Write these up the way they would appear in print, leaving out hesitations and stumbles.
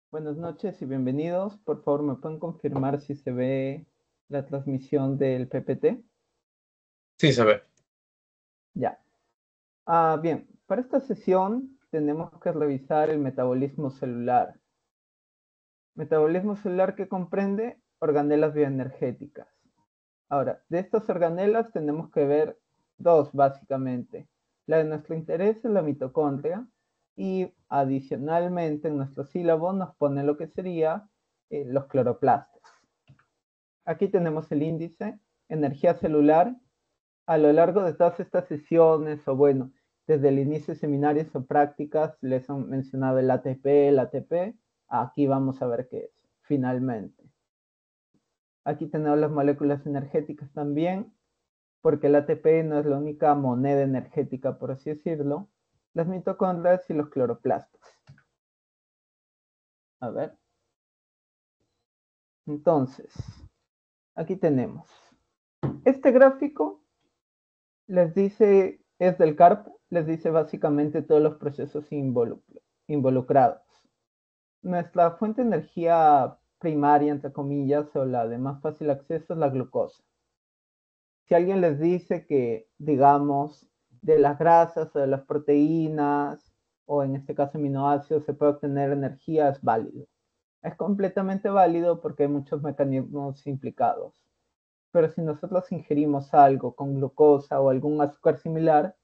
Buenas noches y bienvenidos. Por favor, ¿me pueden confirmar si se ve la transmisión del PPT? Sí, se ve. Ya. Bien, para esta sesión tenemos que revisar el metabolismo celular. Metabolismo celular que comprende organelas bioenergéticas. Ahora, de estas organelas tenemos que ver dos básicamente. La de nuestro interés es la mitocondria y adicionalmente en nuestro sílabo nos pone lo que sería los cloroplastos. Aquí tenemos el índice, energía celular. A lo largo de todas estas sesiones, o bueno, desde el inicio de seminarios o prácticas, les han mencionado el ATP, el ATP. Aquí vamos a ver qué es, finalmente. Aquí tenemos las moléculas energéticas también, porque el ATP no es la única moneda energética, por así decirlo. Las mitocondrias y los cloroplastos. A ver. Entonces, aquí tenemos. Este gráfico les dice, es del CARP, les dice básicamente todos los procesos involucrados. Nuestra fuente de energía primaria, entre comillas, o la de más fácil acceso es la glucosa. Si alguien les dice que, digamos, de las grasas o de las proteínas, o en este caso aminoácidos, se puede obtener energía, es válido. Es completamente válido porque hay muchos mecanismos implicados. Pero si nosotros ingerimos algo con glucosa o algún azúcar similar,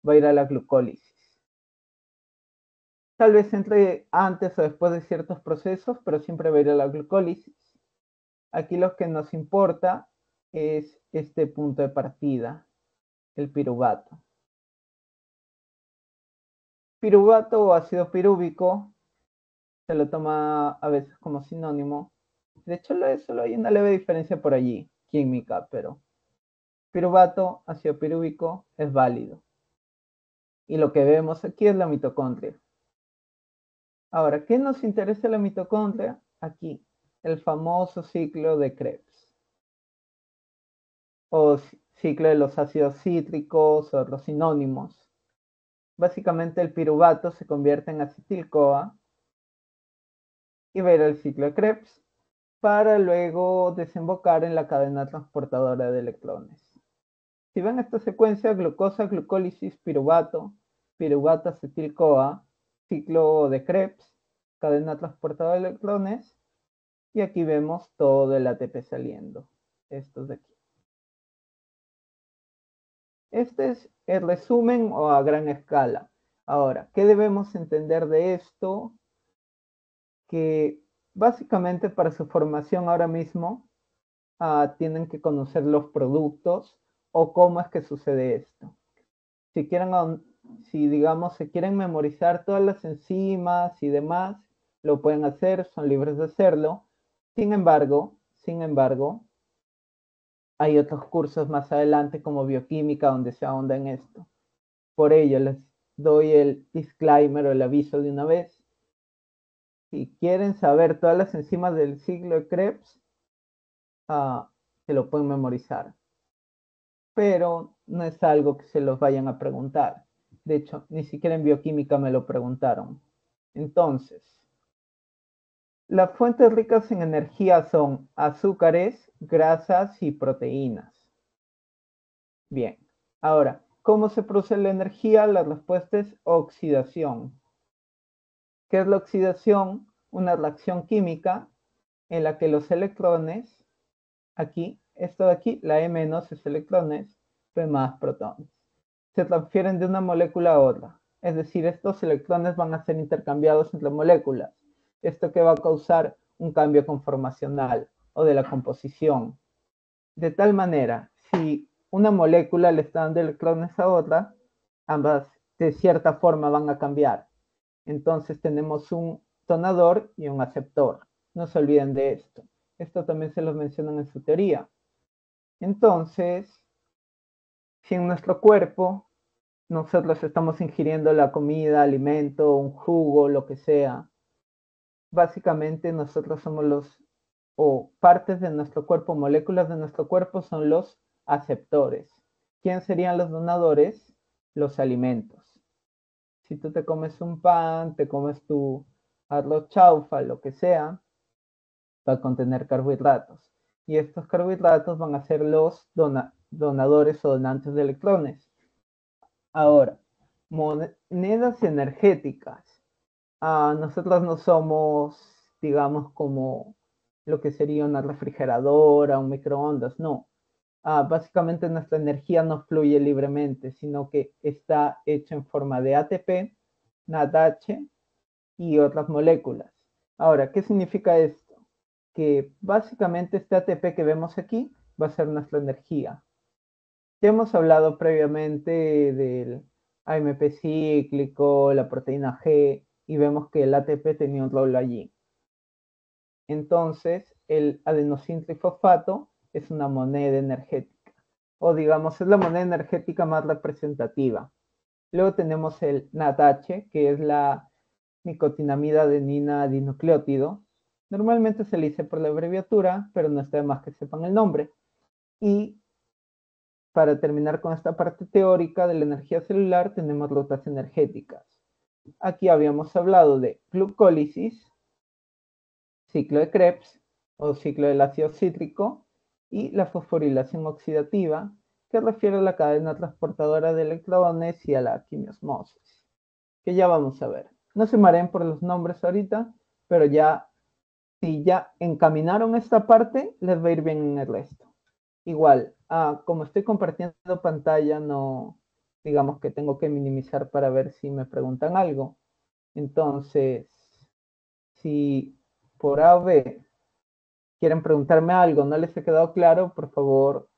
va a ir a la glucólisis. Tal vez entre antes o después de ciertos procesos, pero siempre va a ir a la glucólisis. Aquí lo que nos importa es este punto de partida, el piruvato. Piruvato o ácido pirúvico se lo toma a veces como sinónimo. De hecho, solo hay una leve diferencia por allí, química, pero piruvato, ácido pirúvico, es válido. Y lo que vemos aquí es la mitocondria. Ahora, ¿qué nos interesa la mitocondria? Aquí, el famoso ciclo de Krebs, o ciclo de los ácidos cítricos, o los sinónimos. Básicamente el piruvato se convierte en acetil-CoA y va a ir al ciclo de Krebs para luego desembocar en la cadena transportadora de electrones. Si ven esta secuencia, glucosa, glucólisis, piruvato, piruvato, acetil-CoA, ciclo de Krebs, cadena transportadora de electrones, y aquí vemos todo el ATP saliendo. Estos de aquí. Este es el resumen o a gran escala. Ahora, ¿qué debemos entender de esto? Que básicamente para su formación ahora mismo tienen que conocer los productos o cómo es que sucede esto. Si quieren, si digamos, se quieren memorizar todas las enzimas y demás, lo pueden hacer, son libres de hacerlo. Sin embargo, hay otros cursos más adelante como bioquímica donde se ahonda en esto. Por ello, les doy el disclaimer o el aviso de una vez. Si quieren saber todas las enzimas del ciclo de Krebs, se lo pueden memorizar. Pero no es algo que se los vayan a preguntar. De hecho, ni siquiera en bioquímica me lo preguntaron. Entonces, las fuentes ricas en energía son azúcares, grasas y proteínas. Bien, ahora, ¿cómo se produce la energía? La respuesta es oxidación. ¿Qué es la oxidación? Una reacción química en la que los electrones, aquí, esto de aquí, la E- es electrones, P más protones, se transfieren de una molécula a otra. Es decir, estos electrones van a ser intercambiados entre moléculas. Esto que va a causar un cambio conformacional o de la composición. De tal manera, si una molécula le está dando electrones a otra, ambas de cierta forma van a cambiar. Entonces tenemos un donador y un aceptor. No se olviden de esto. Esto también se los mencionan en su teoría. Entonces, si en nuestro cuerpo nosotros estamos ingiriendo la comida, alimento, un jugo, lo que sea, básicamente nosotros somos o partes de nuestro cuerpo, moléculas de nuestro cuerpo son los aceptores. ¿Quién serían los donadores? Los alimentos. Si tú te comes un pan, te comes tu arroz chaufa, lo que sea, va a contener carbohidratos. Y estos carbohidratos van a ser los donadores o donantes de electrones. Ahora, monedas energéticas. Nosotros no somos, digamos, como lo que sería una refrigeradora, un microondas, no. Básicamente nuestra energía no fluye libremente, sino que está hecha en forma de ATP, NADH y otras moléculas. Ahora, ¿qué significa esto? Que básicamente este ATP que vemos aquí va a ser nuestra energía. Ya hemos hablado previamente del AMP cíclico, la proteína G, y vemos que el ATP tenía un rol allí. Entonces, el adenosín trifosfato es una moneda energética, o digamos, es la moneda energética más representativa. Luego tenemos el NADH, que es la nicotinamida adenina dinucleótido. Normalmente se le dice por la abreviatura, pero no está de más que sepan el nombre. Y para terminar con esta parte teórica de la energía celular, tenemos rutas energéticas. Aquí habíamos hablado de glucólisis, ciclo de Krebs o ciclo del ácido cítrico y la fosforilación oxidativa, que refiere a la cadena transportadora de electrones y a la quimiosmosis, que ya vamos a ver. No se mareen por los nombres ahorita, pero ya, si ya encaminaron esta parte, les va a ir bien en el resto. Igual, como estoy compartiendo pantalla, no, digamos que tengo que minimizar para ver si me preguntan algo. Entonces, si por A o B quieren preguntarme algo, no les ha quedado claro, por favor,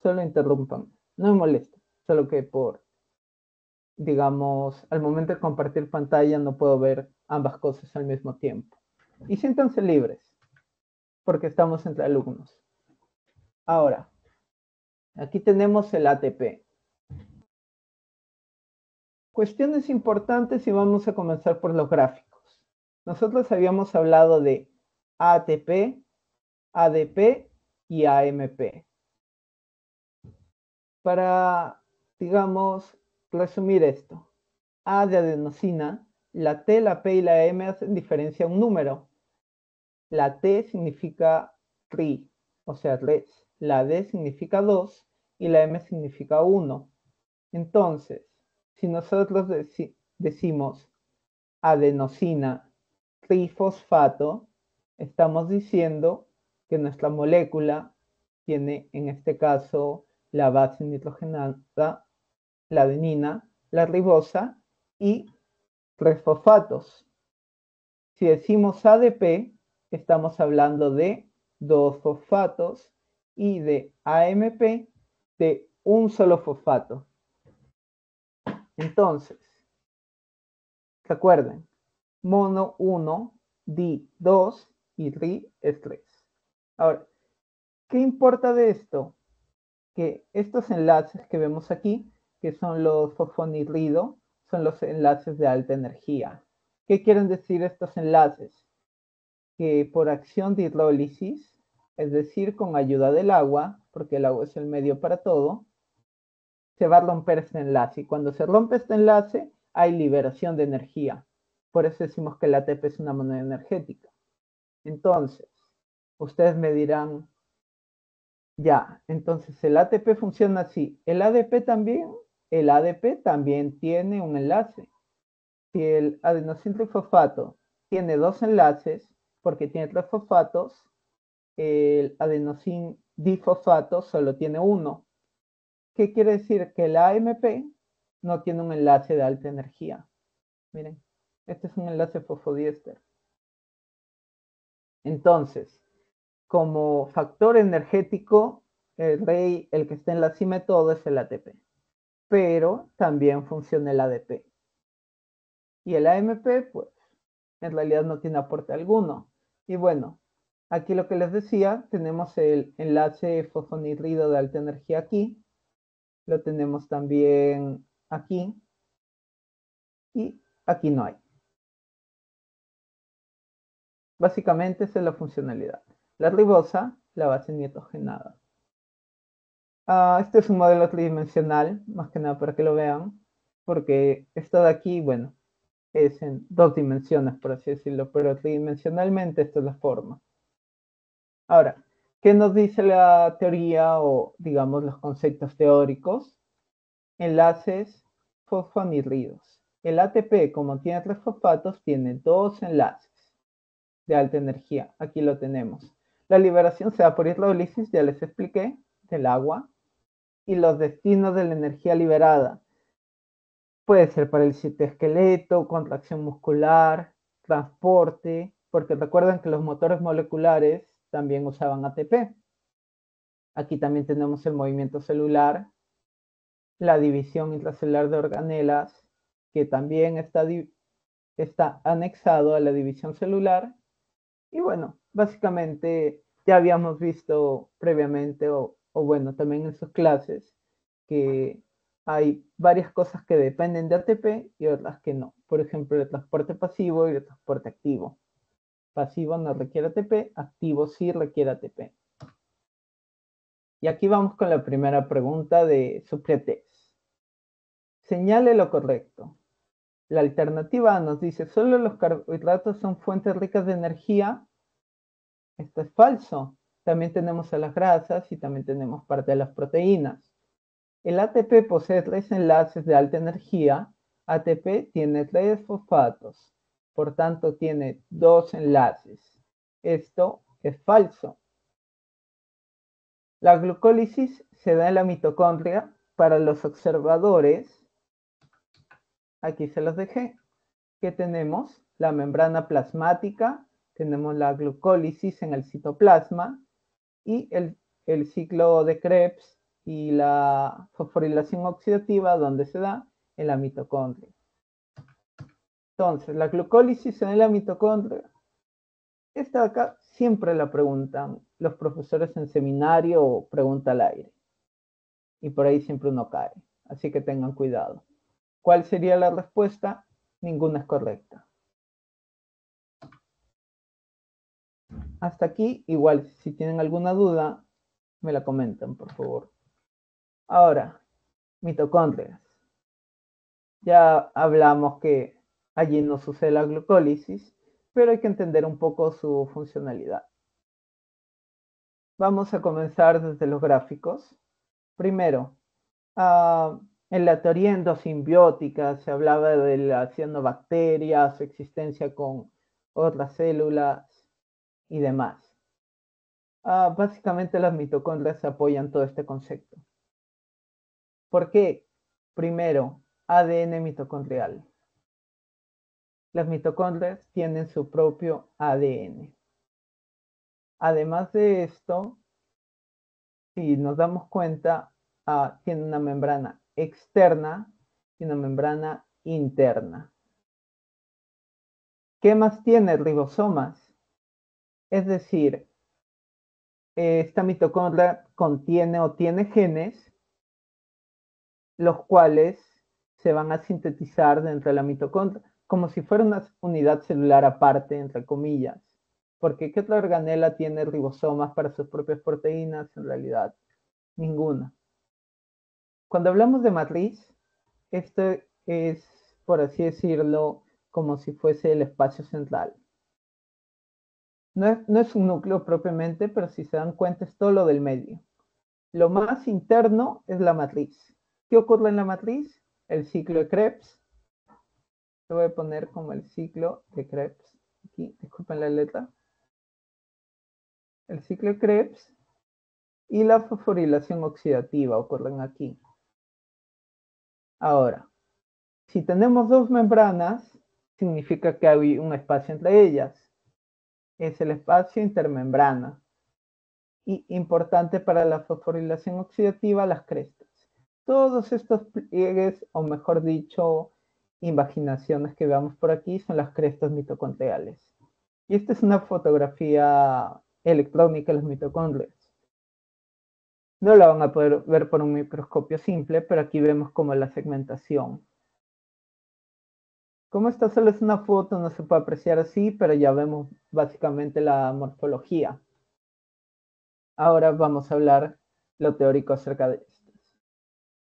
solo interrumpan. No me molesta, solo que digamos, al momento de compartir pantalla no puedo ver ambas cosas al mismo tiempo. Y siéntanse libres, porque estamos entre alumnos. Ahora, aquí tenemos el ATP. Cuestiones importantes y vamos a comenzar por los gráficos. Nosotros habíamos hablado de ATP, ADP y AMP. Para, digamos, resumir esto, A de adenosina, la T, la P y la M hacen diferencia a un número. La T significa tri, o sea, res. La D significa 2 y la M significa 1. Entonces, si nosotros decimos adenosina trifosfato, estamos diciendo que nuestra molécula tiene, en este caso, la base nitrogenada, la adenina, la ribosa y tres fosfatos. Si decimos ADP, estamos hablando de dos fosfatos y de AMP de un solo fosfato. Entonces, recuerden, mono 1, di 2 y ri es 3. Ahora, ¿qué importa de esto? Que estos enlaces que vemos aquí, que son los fosfonirrido, son los enlaces de alta energía. ¿Qué quieren decir estos enlaces? Que por acción de hidrólisis, es decir, con ayuda del agua, porque el agua es el medio para todo, se va a romper este enlace. Y cuando se rompe este enlace, hay liberación de energía. Por eso decimos que el ATP es una moneda energética. Entonces, ustedes me dirán, ya, entonces el ATP funciona así. El ADP también tiene un enlace. Si el adenosín trifosfato tiene dos enlaces, porque tiene tres fosfatos, el adenosín difosfato solo tiene uno. ¿Qué quiere decir? Que la AMP no tiene un enlace de alta energía. Miren, este es un enlace fosfodiéster. Entonces, como factor energético, el rey, el que está en la cima de todo es el ATP. Pero también funciona el ADP. Y el AMP, pues, en realidad no tiene aporte alguno. Y bueno, aquí lo que les decía, tenemos el enlace fosfonhidrido de alta energía aquí, lo tenemos también aquí, y aquí no hay. Básicamente esa es la funcionalidad. La ribosa, la base nitrogenada. Este es un modelo tridimensional, más que nada para que lo vean, porque esto de aquí, bueno, es en 2 dimensiones, por así decirlo, pero tridimensionalmente esta es la forma. Ahora, ¿qué nos dice la teoría o, digamos, los conceptos teóricos? Enlaces fosfanhidridos. El ATP, como tiene 3 fosfatos, tiene 2 enlaces de alta energía. Aquí lo tenemos. La liberación se da por hidrólisis, ya les expliqué, del agua. Y los destinos de la energía liberada. Puede ser para el citoesqueleto, contracción muscular, transporte, porque recuerden que los motores moleculares también usaban ATP. Aquí también tenemos el movimiento celular, la división intracelular de organelas, que también está anexado a la división celular. Y bueno, básicamente ya habíamos visto previamente, o bueno, también en sus clases, que hay varias cosas que dependen de ATP y otras que no. Por ejemplo, el transporte pasivo y el transporte activo. Pasivo no requiere ATP, activo sí requiere ATP. Y aquí vamos con la primera pregunta de su pretest. Señale lo correcto. La alternativa A nos dice, solo los carbohidratos son fuentes ricas de energía. Esto es falso. También tenemos a las grasas y también tenemos parte de las proteínas. El ATP posee 3 enlaces de alta energía. ATP tiene 3 fosfatos. Por tanto, tiene 2 enlaces. Esto es falso. La glucólisis se da en la mitocondria. Para los observadores, aquí se los dejé, que tenemos la membrana plasmática, tenemos la glucólisis en el citoplasma y el ciclo de Krebs y la fosforilación oxidativa, donde se da en la mitocondria. Entonces, la glucólisis en la mitocondria, esta de acá siempre la preguntan los profesores en seminario o pregunta al aire. Y por ahí siempre uno cae. Así que tengan cuidado. ¿Cuál sería la respuesta? Ninguna es correcta. Hasta aquí, igual, si tienen alguna duda, me la comentan, por favor. Ahora, mitocondrias. Ya hablamos que allí no sucede la glucólisis, pero hay que entender un poco su funcionalidad. Vamos a comenzar desde los gráficos. Primero, en la teoría endosimbiótica se hablaba de las cianobacterias, su existencia con otras células y demás. Básicamente las mitocondrias apoyan todo este concepto. ¿Por qué? Primero, ADN mitocondrial. Las mitocondrias tienen su propio ADN. Además de esto, si nos damos cuenta, tiene una membrana externa y una membrana interna. ¿Qué más tiene? Ribosomas. Es decir, esta mitocondria contiene o tiene genes, los cuales se van a sintetizar dentro de la mitocondria, como si fuera una unidad celular aparte, entre comillas. Porque ¿qué otra organela tiene ribosomas para sus propias proteínas? En realidad, ninguna. Cuando hablamos de matriz, esto es, por así decirlo, como si fuese el espacio central. No es un núcleo propiamente, pero si se dan cuenta es todo lo del medio. Lo más interno es la matriz. ¿Qué ocurre en la matriz? El ciclo de Krebs. Lo voy a poner como el ciclo de Krebs. Aquí, disculpen la letra. El ciclo de Krebs y la fosforilación oxidativa ocurren aquí. Ahora, si tenemos dos membranas, significa que hay un espacio entre ellas. Es el espacio intermembrana. Y importante para la fosforilación oxidativa, las crestas. Todos estos pliegues, o mejor dicho, invaginaciones que veamos por aquí, son las crestas mitocondriales. Y esta es una fotografía electrónica de las mitocondrias. No la van a poder ver por un microscopio simple, pero aquí vemos como la segmentación. Como esta solo es una foto, no se puede apreciar así, pero ya vemos básicamente la morfología. Ahora vamos a hablar lo teórico acerca de estas.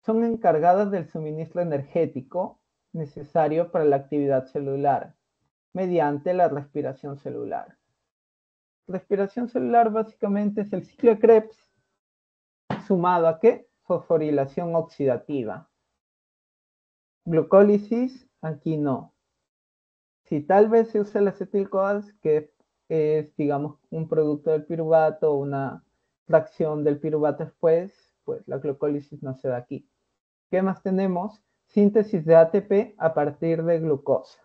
Son encargadas del suministro energético necesario para la actividad celular mediante la respiración celular. Respiración celular básicamente es el ciclo de Krebs sumado a ¿qué? Fosforilación oxidativa. Glucólisis, aquí no. Si tal vez se usa el acetil-CoA, que es, digamos, un producto del piruvato o una fracción del piruvato después, pues la glucólisis no se da aquí. ¿Qué más tenemos? Síntesis de ATP a partir de glucosa.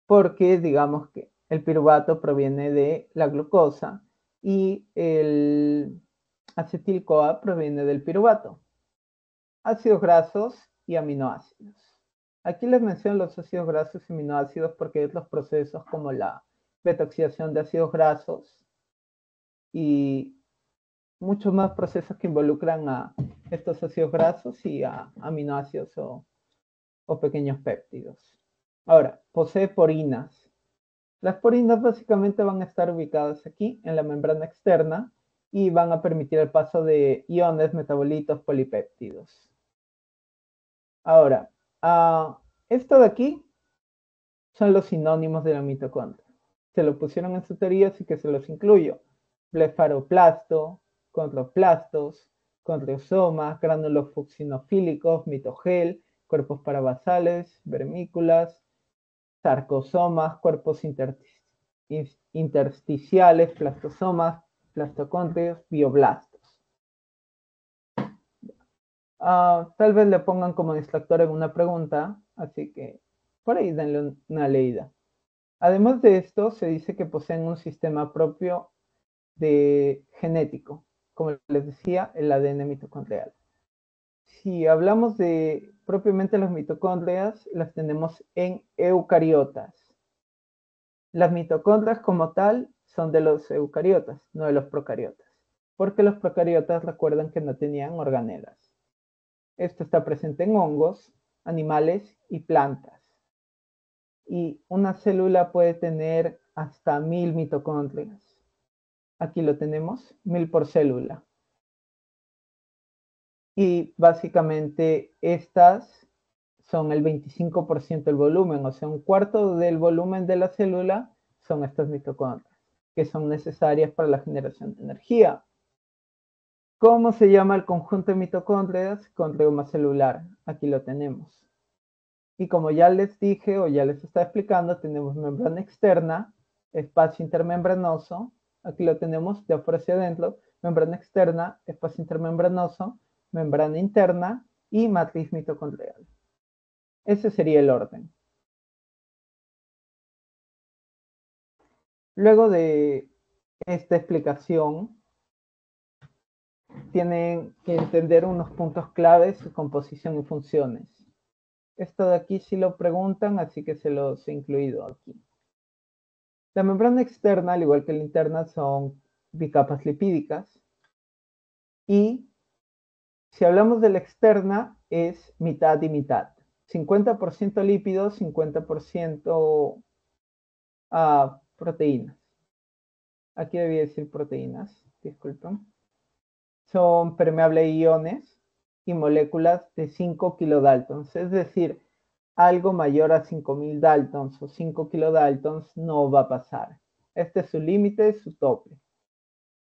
Porque digamos que el piruvato proviene de la glucosa y el acetil-CoA proviene del piruvato. Ácidos grasos y aminoácidos. Aquí les menciono los ácidos grasos y aminoácidos porque es los procesos como la beta-oxidación de ácidos grasos y muchos más procesos que involucran a estos ácidos grasos y a aminoácidos o pequeños péptidos. Ahora, posee porinas. Las porinas básicamente van a estar ubicadas aquí en la membrana externa y van a permitir el paso de iones, metabolitos, polipéptidos. Ahora, esto de aquí son los sinónimos de la mitocondria. Se lo pusieron en su teoría, así que se los incluyo. Blefaroplasto, condroplastos, condriosomas, gránulos fucsinofílicos, mitogel, cuerpos parabasales, vermículas, sarcosomas, cuerpos intersticiales, plastosomas, plastocondrios, bioblastos. Tal vez le pongan como distractor en una pregunta, así que por ahí denle una leída. Además de esto, se dice que poseen un sistema propio de genético, como les decía, el ADN mitocondrial. Si hablamos de propiamente las mitocondrias, las tenemos en eucariotas. Las mitocondrias como tal son de los eucariotas, no de los procariotas, porque los procariotas recuerdan que no tenían organelas. Esto está presente en hongos, animales y plantas. Y una célula puede tener hasta 1000 mitocondrias. Aquí lo tenemos, 1000 por célula. Y básicamente estas son el 25% del volumen, o sea, un cuarto del volumen de la célula son estas mitocondrias, que son necesarias para la generación de energía. ¿Cómo se llama el conjunto de mitocondrias? Condrioma celular. Aquí lo tenemos. Y como ya les dije o ya les estaba explicando, tenemos membrana externa, espacio intermembranoso, aquí lo tenemos de afuera hacia adentro, membrana externa, espacio intermembranoso, membrana interna y matriz mitocondrial. Ese sería el orden. Luego de esta explicación, tienen que entender unos puntos claves, su composición y funciones. Esto de aquí sí lo preguntan, así que se los he incluido aquí. La membrana externa, al igual que la interna, son bicapas lipídicas. Y si hablamos de la externa, es mitad y mitad. 50% lípidos, 50% proteínas. Aquí debía decir proteínas, disculpen. Son permeables a iones y moléculas de 5 kilodaltons, es decir, algo mayor a 5000 daltons o 5 kilodaltons no va a pasar. Este es su límite, su tope.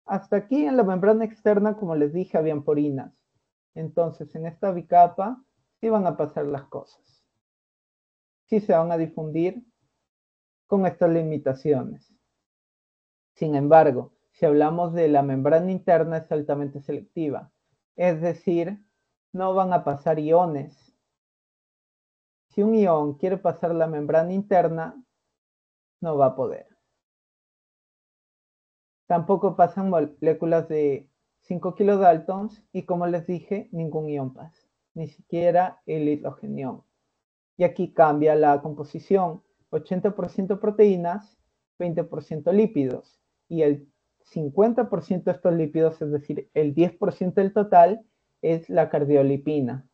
Hasta aquí en la membrana externa, como les dije, habían porinas. Entonces, en esta bicapa sí van a pasar las cosas. Sí se van a difundir con estas limitaciones. Sin embargo, si hablamos de la membrana interna, es altamente selectiva. Es decir, no van a pasar iones. Si un ion quiere pasar la membrana interna, no va a poder. Tampoco pasan moléculas de 5 kilodaltons y, como les dije, ningún ion pasa, ni siquiera el hidrogenión. Y aquí cambia la composición, 80% proteínas, 20% lípidos, y el 50% de estos lípidos, es decir, el 10% del total, es la cardiolipina.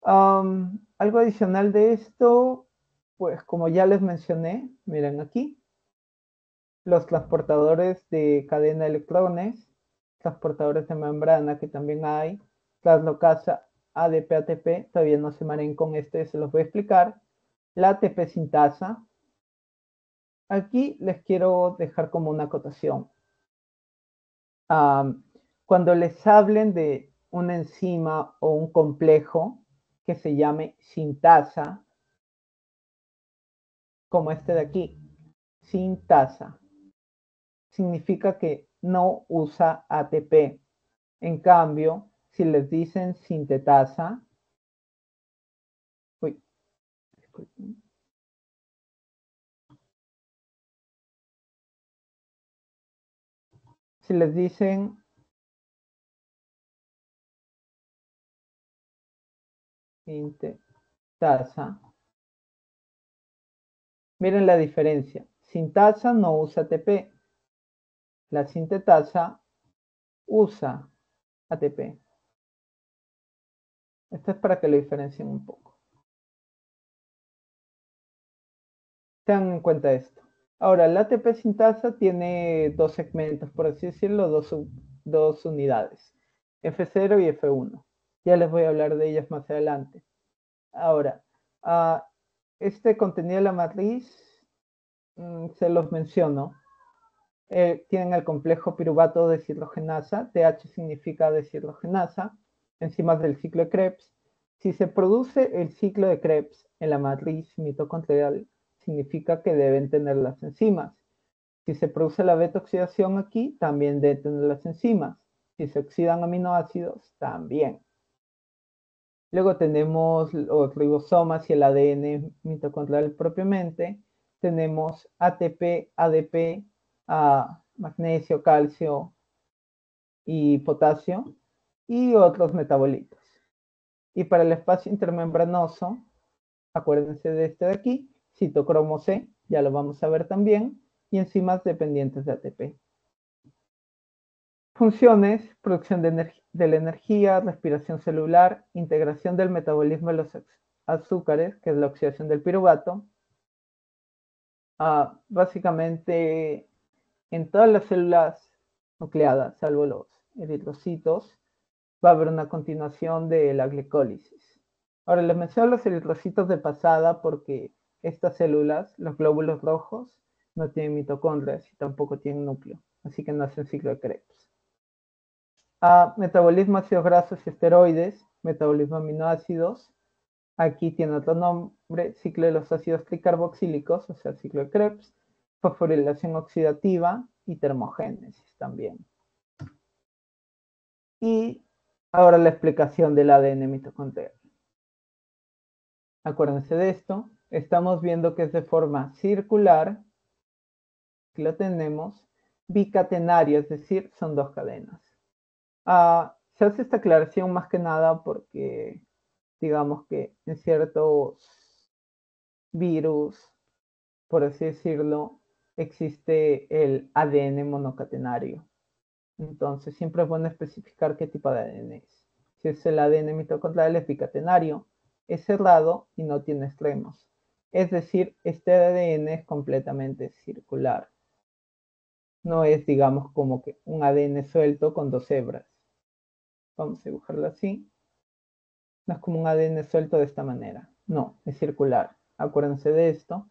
Algo adicional de esto, pues como ya les mencioné, miren aquí, los transportadores de cadena de electrones, transportadores de membrana que también hay, translocasa ADP-ATP, todavía no se mareen con esto, ya se los voy a explicar. La ATP sintasa. Aquí les quiero dejar como una acotación. Cuando les hablen de una enzima o un complejo que se llame sintasa, como este de aquí, sintasa, significa que no usa ATP. En cambio, si les dicen sintetasa, disculpen. Si les dicen sintetasa, miren la diferencia. Sintasa no usa ATP. La sintetasa usa ATP. Esto es para que lo diferencien un poco. Tengan en cuenta esto. Ahora, la ATP sintasa tiene dos segmentos, por así decirlo, dos unidades, F0 y F1. Ya les voy a hablar de ellas más adelante. Ahora, este contenido de la matriz, se los menciono. Tienen el complejo piruvato deshidrogenasa, TH significa deshidrogenasa, enzimas del ciclo de Krebs. Si se produce el ciclo de Krebs en la matriz mitocondrial, significa que deben tener las enzimas. Si se produce la beta oxidación aquí, también deben tener las enzimas. Si se oxidan aminoácidos, también. Luego tenemos los ribosomas y el ADN mitocondrial propiamente. Tenemos ATP, ADP, magnesio, calcio y potasio y otros metabolitos. Y para el espacio intermembranoso, acuérdense de este de aquí, citocromo C, ya lo vamos a ver también, y enzimas dependientes de ATP. Funciones: producción de la energía, respiración celular, integración del metabolismo de los azúcares, que es la oxidación del piruvato. Básicamente, en todas las células nucleadas, salvo los eritrocitos, va a haber una continuación de la glicólisis. Ahora les menciono los eritrocitos de pasada porque estas células, los glóbulos rojos, no tienen mitocondrias y tampoco tienen núcleo, así que no hacen ciclo de Krebs. Metabolismo ácidos grasos y esteroides, metabolismo aminoácidos. Aquí tiene otro nombre, ciclo de los ácidos tricarboxílicos, o sea, ciclo de Krebs, fosforilación oxidativa y termogénesis también. Y ahora la explicación del ADN mitocondrial. Acuérdense de esto, estamos viendo que es de forma circular, aquí lo tenemos, bicatenaria, es decir, son dos cadenas. Se hace esta aclaración más que nada porque, digamos que en ciertos virus, por así decirlo, existe el ADN monocatenario. Entonces, siempre es bueno especificar qué tipo de ADN es. Si es el ADN mitocondrial, es bicatenario, es cerrado y no tiene extremos. Es decir, este ADN es completamente circular. No es, digamos, como que un ADN suelto con dos hebras. Vamos a dibujarlo así. No es como un ADN suelto de esta manera. No, es circular. Acuérdense de esto.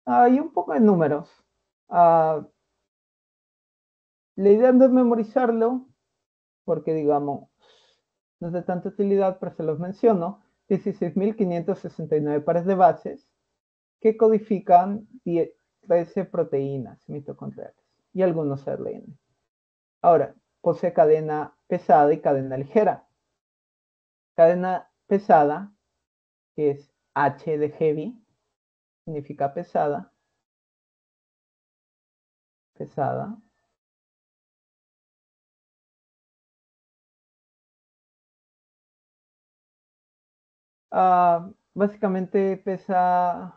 Y un poco de números. La idea no es memorizarlo, porque digamos, no es de tanta utilidad, pero se los menciono. 16.569 pares de bases que codifican 13 proteínas mitocondriales y algunos RN. Ahora, posee cadena pesada y cadena ligera. Cadena pesada, que es H de heavy, significa pesada, pesada. Básicamente pesa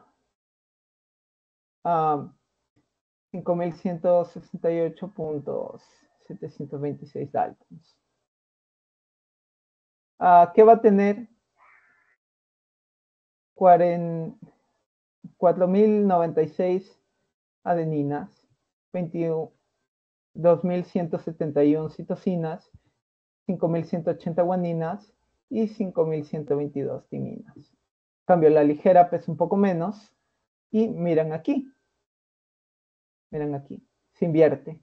5.168.726 daltons. ¿Qué va a tener? 4.096 adeninas, 22.171 citosinas, 5.180 guaninas y 5.122 timinas. En cambio, la ligera pesa un poco menos y miren aquí, se invierte.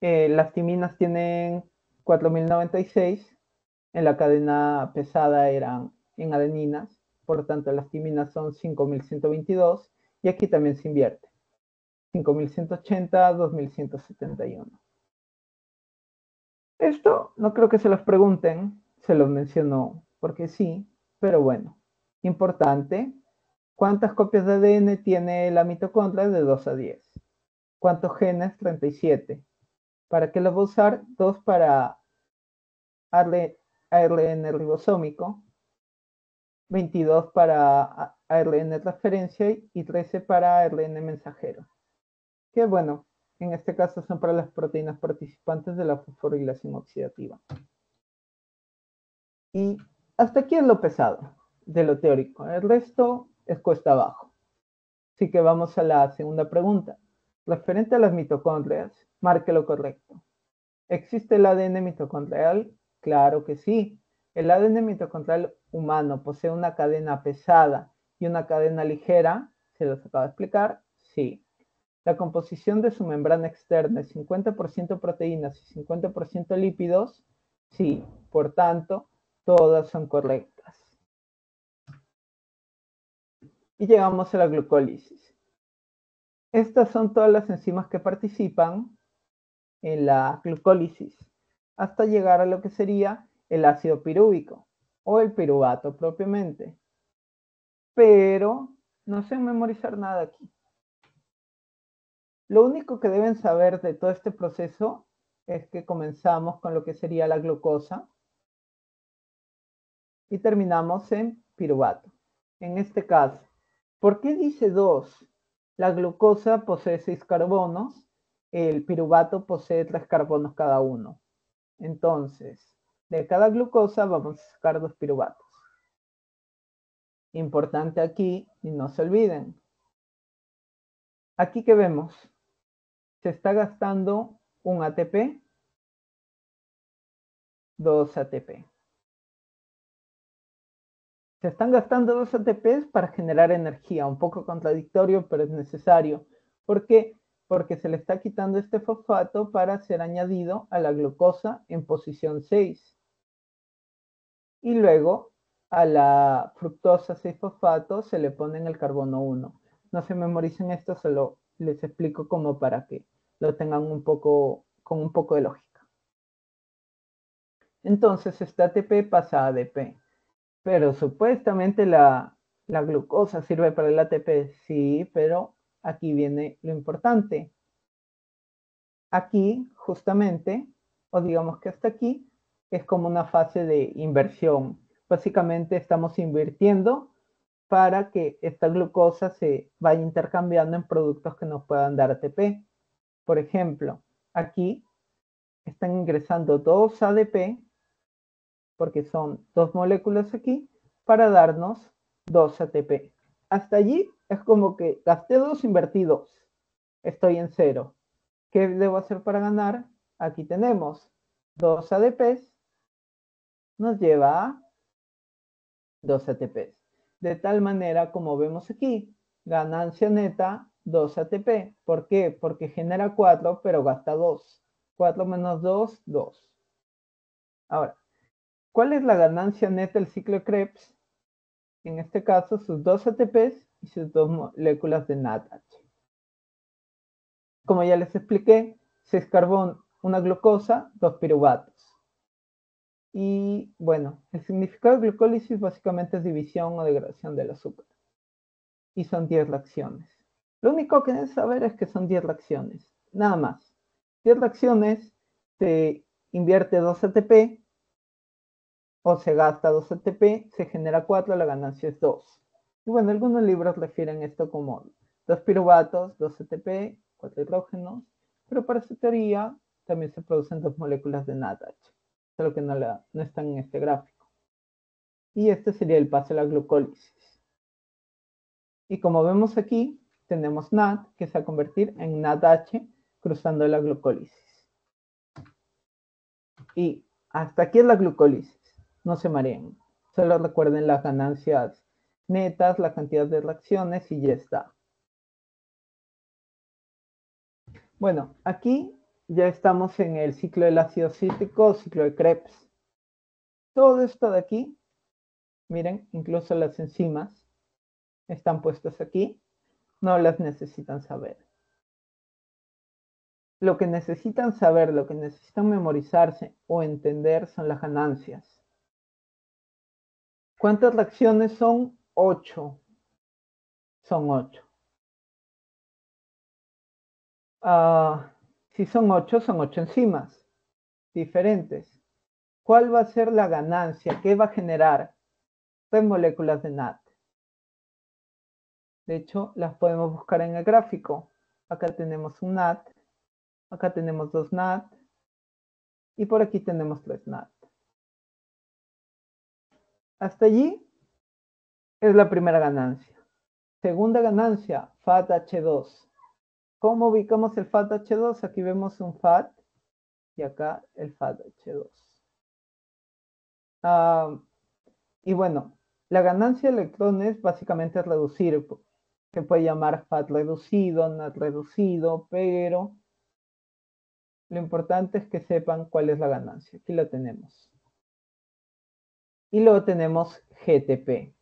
Las timinas tienen 4.096, en la cadena pesada eran en adeninas, por tanto las timinas son 5.122 y aquí también se invierte. 5.180, 2.171. Esto no creo que se los pregunten, se los mencionó porque sí, pero bueno, importante. ¿Cuántas copias de ADN tiene la mitocondria? De 2 a 10. ¿Cuántos genes? 37. ¿Para qué los va a usar? 2 para ARN ribosómico, 22 para ARN transferencia y 13 para ARN mensajero. Que bueno, en este caso son para las proteínas participantes de la fosforilación oxidativa. Y hasta aquí es lo pesado de lo teórico. El resto es cuesta abajo. Así que vamos a la segunda pregunta. Referente a las mitocondrias, marque lo correcto. ¿Existe el ADN mitocondrial? Claro que sí. El ADN mitocondrial humano posee una cadena pesada y una cadena ligera. ¿Se los acabo de explicar? Sí. La composición de su membrana externa es 50% proteínas y 50% lípidos. Sí. Por tanto, todas son correctas. Y llegamos a la glucólisis. Estas son todas las enzimas que participan en la glucólisis hasta llegar a lo que sería el ácido pirúvico o el piruvato propiamente. Pero no sé memorizar nada aquí. Lo único que deben saber de todo este proceso es que comenzamos con lo que sería la glucosa y terminamos en piruvato. En este caso, ¿por qué dice 2? La glucosa posee 6 carbonos, el piruvato posee 3 carbonos cada uno. Entonces, de cada glucosa vamos a sacar 2 piruvatos. Importante aquí, y no se olviden. Aquí que vemos, se está gastando un ATP, 2 ATP. Se están gastando 2 ATPs para generar energía, un poco contradictorio, pero es necesario. ¿Por qué? Porque se le está quitando este fosfato para ser añadido a la glucosa en posición 6. Y luego a la fructosa 6-fosfato se le pone el carbono 1. No se memoricen esto, solo les explico como para que lo tengan con un poco de lógica. Entonces este ATP pasa a ADP. Pero supuestamente la glucosa sirve para el ATP, sí, pero aquí viene lo importante. Aquí, justamente, o digamos que hasta aquí, es como una fase de inversión. Básicamente estamos invirtiendo para que esta glucosa se vaya intercambiando en productos que nos puedan dar ATP. Por ejemplo, aquí están ingresando 2 ADP, porque son 2 moléculas aquí, para darnos 2 ATP. Hasta allí es como que gasté 2, invertí 2. Estoy en 0. ¿Qué debo hacer para ganar? Aquí tenemos 2 ADPs, nos lleva a 2 ATPs. De tal manera, como vemos aquí, ganancia neta 2 ATP. ¿Por qué? Porque genera 4, pero gasta 2. 4 menos 2, 2. Ahora, ¿cuál es la ganancia neta del ciclo de Krebs? En este caso, sus 2 ATPs y sus 2 moléculas de NADH. Como ya les expliqué, 6 carbón, una glucosa, 2 piruvatos. Y bueno, el significado de glucólisis básicamente es división o degradación del azúcar. Y son 10 reacciones. Lo único que deben saber es que son 10 reacciones, nada más. 10 reacciones, se invierte 2 ATP o se gasta 2 ATP, se genera 4, la ganancia es 2. Y bueno, algunos libros refieren esto como 2 piruvatos, 2 ATP, 4 hidrógenos, pero para su teoría también se producen 2 moléculas de NADH, solo que no están en este gráfico. Y este sería el paso a la glucólisis. Y como vemos aquí, tenemos NAD que se va a convertir en NADH cruzando la glucólisis. Y hasta aquí es la glucólisis. no se mareen. Solo recuerden las ganancias netas, la cantidad de reacciones y ya está. Bueno, aquí ya estamos en el ciclo del ácido cítrico, ciclo de Krebs. Todo esto de aquí, miren, incluso las enzimas están puestas aquí, no las necesitan saber. Lo que necesitan saber, lo que necesitan memorizarse o entender son las ganancias. ¿Cuántas reacciones son? 8. Son 8. Si son 8, son 8 enzimas diferentes. ¿Cuál va a ser la ganancia? ¿Qué va a generar? 3 moléculas de NAT. De hecho, las podemos buscar en el gráfico. Acá tenemos un NAT, acá tenemos 2 NAT y por aquí tenemos 3 NAT. Hasta allí es la primera ganancia. Segunda ganancia, FAT-H2. ¿Cómo ubicamos el FAT-H2? Aquí vemos un FAT y acá el FAT-H2. Y bueno, la ganancia de electrones básicamente es reducir. Se puede llamar FAT reducido, NAT reducido, pero lo importante es que sepan cuál es la ganancia. Aquí lo tenemos. Y luego tenemos GTP.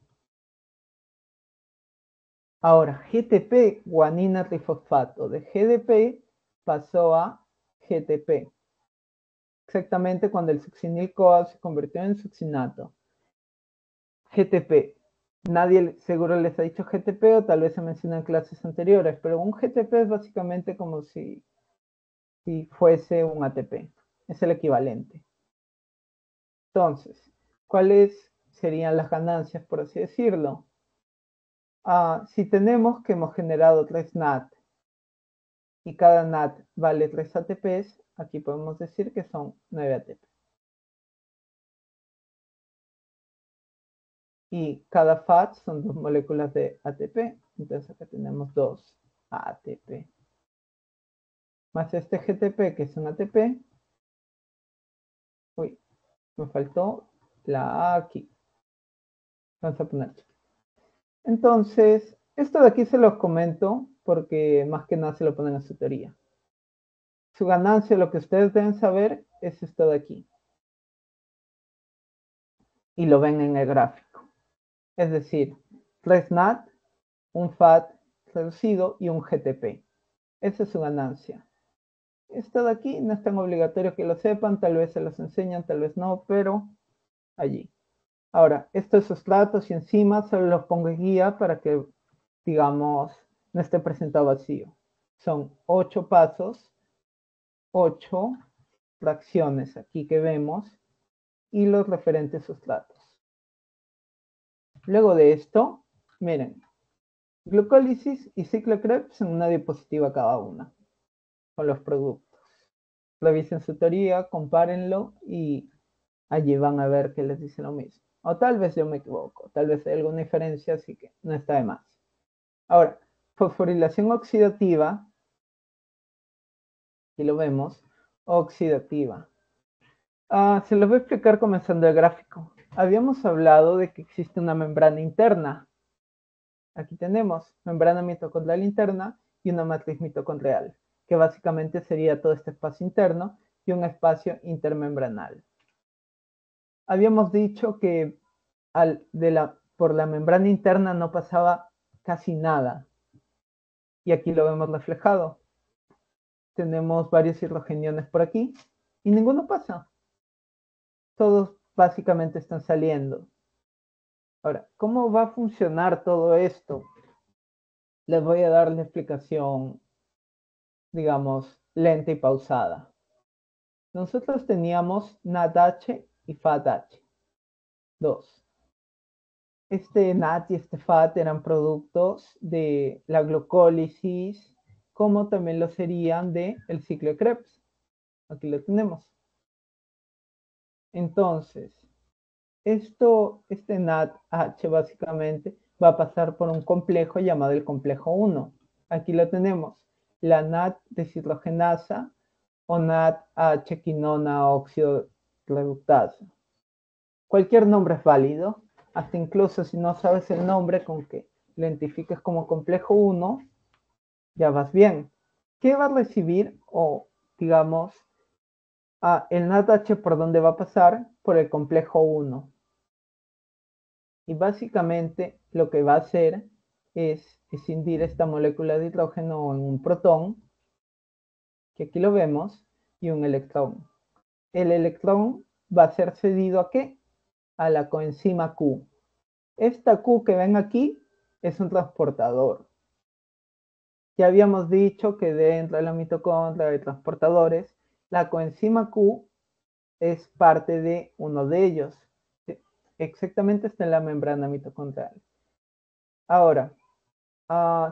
Ahora, GTP, guanina trifosfato, de GDP pasó a GTP. Exactamente cuando el succinil-CoA se convirtió en succinato. GTP. Nadie seguro les ha dicho GTP o tal vez se menciona en clases anteriores, pero un GTP es básicamente como si fuese un ATP. Es el equivalente. Entonces, ¿cuáles serían las ganancias, por así decirlo? Si tenemos que hemos generado 3 NAT y cada NAT vale 3 ATPs, aquí podemos decir que son 9 ATP. Y cada FAT son 2 moléculas de ATP, entonces acá tenemos 2 ATP. Más este GTP que es un ATP. Uy, me faltó la A aquí. Vamos a poner aquí. Entonces, esto de aquí se los comento porque más que nada se lo ponen a su teoría. Su ganancia, lo que ustedes deben saber, es esto de aquí. Y lo ven en el gráfico. Es decir, 3 NAT, un FAT reducido y un GTP. Esa es su ganancia. Esto de aquí no es tan obligatorio que lo sepan, tal vez se los enseñan, tal vez no, pero allí. Ahora, estos sustratos y enzimas solo los pongo en guía para que, digamos, no esté presentado vacío. Son 8 pasos, 8 fracciones aquí que vemos y los referentes sustratos. Luego de esto, miren, glucólisis y ciclo Krebs en una diapositiva cada una, con los productos. Revisen su teoría, compárenlo y allí van a ver que les dice lo mismo. O tal vez yo me equivoco, tal vez hay alguna diferencia, así que no está de más. Ahora, fosforilación oxidativa, aquí lo vemos, oxidativa. Se los voy a explicar comenzando el gráfico. Habíamos hablado de que existe una membrana interna. Aquí tenemos membrana mitocondrial interna y una matriz mitocondrial, que básicamente sería todo este espacio interno y un espacio intermembranal. Habíamos dicho que por la membrana interna no pasaba casi nada. Y aquí lo vemos reflejado. Tenemos varios hidrogeniones por aquí y ninguno pasa. Todos básicamente están saliendo. Ahora, ¿cómo va a funcionar todo esto? Les voy a dar la explicación, digamos, lenta y pausada. Nosotros teníamos NADH y FADH. 2. Este NAT y este FAT eran productos de la glucólisis, como también lo serían del ciclo de Krebs. Aquí lo tenemos. Entonces, este NADH básicamente va a pasar por un complejo llamado el complejo 1. Aquí lo tenemos, la NAD deshidrogenasa, o NADH quinona óxido reductasa. cualquier nombre es válido, hasta incluso si no sabes el nombre con que lo identifiques como complejo 1, ya vas bien. ¿Qué va a recibir? O digamos, el NADH por dónde va a pasar, por el complejo 1. Y básicamente lo que va a hacer es escindir esta molécula de hidrógeno en un protón, que aquí lo vemos, y un electrón. El electrón va a ser cedido ¿a qué? A la coenzima Q. Esta Q que ven aquí es un transportador. Ya habíamos dicho que dentro de la mitocondria hay transportadores. La coenzima Q es parte de uno de ellos. Exactamente está en la membrana mitocondrial. Ahora,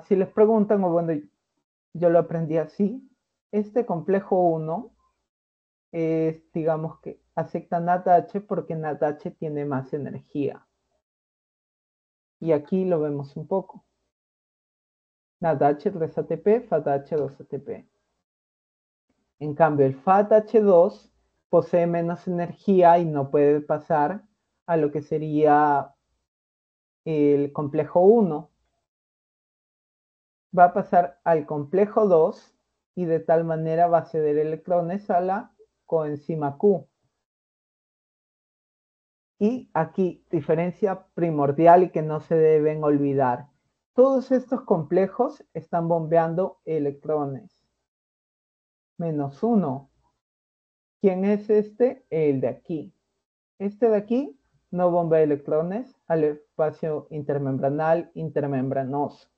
si les preguntan, o bueno, yo lo aprendí así, este complejo 1 es, digamos que acepta NADH porque NADH tiene más energía. Y aquí lo vemos un poco. NADH 3 ATP, FADH 2 ATP. En cambio, el FADH2 posee menos energía y no puede pasar a lo que sería el complejo 1. Va a pasar al complejo 2 y de tal manera va a ceder electrones a la coenzima Q. Y aquí, diferencia primordial y que no se deben olvidar. Todos estos complejos están bombeando electrones. -1. ¿Quién es este? El de aquí. Este de aquí no bombea electrones al espacio intermembranal, intermembranoso.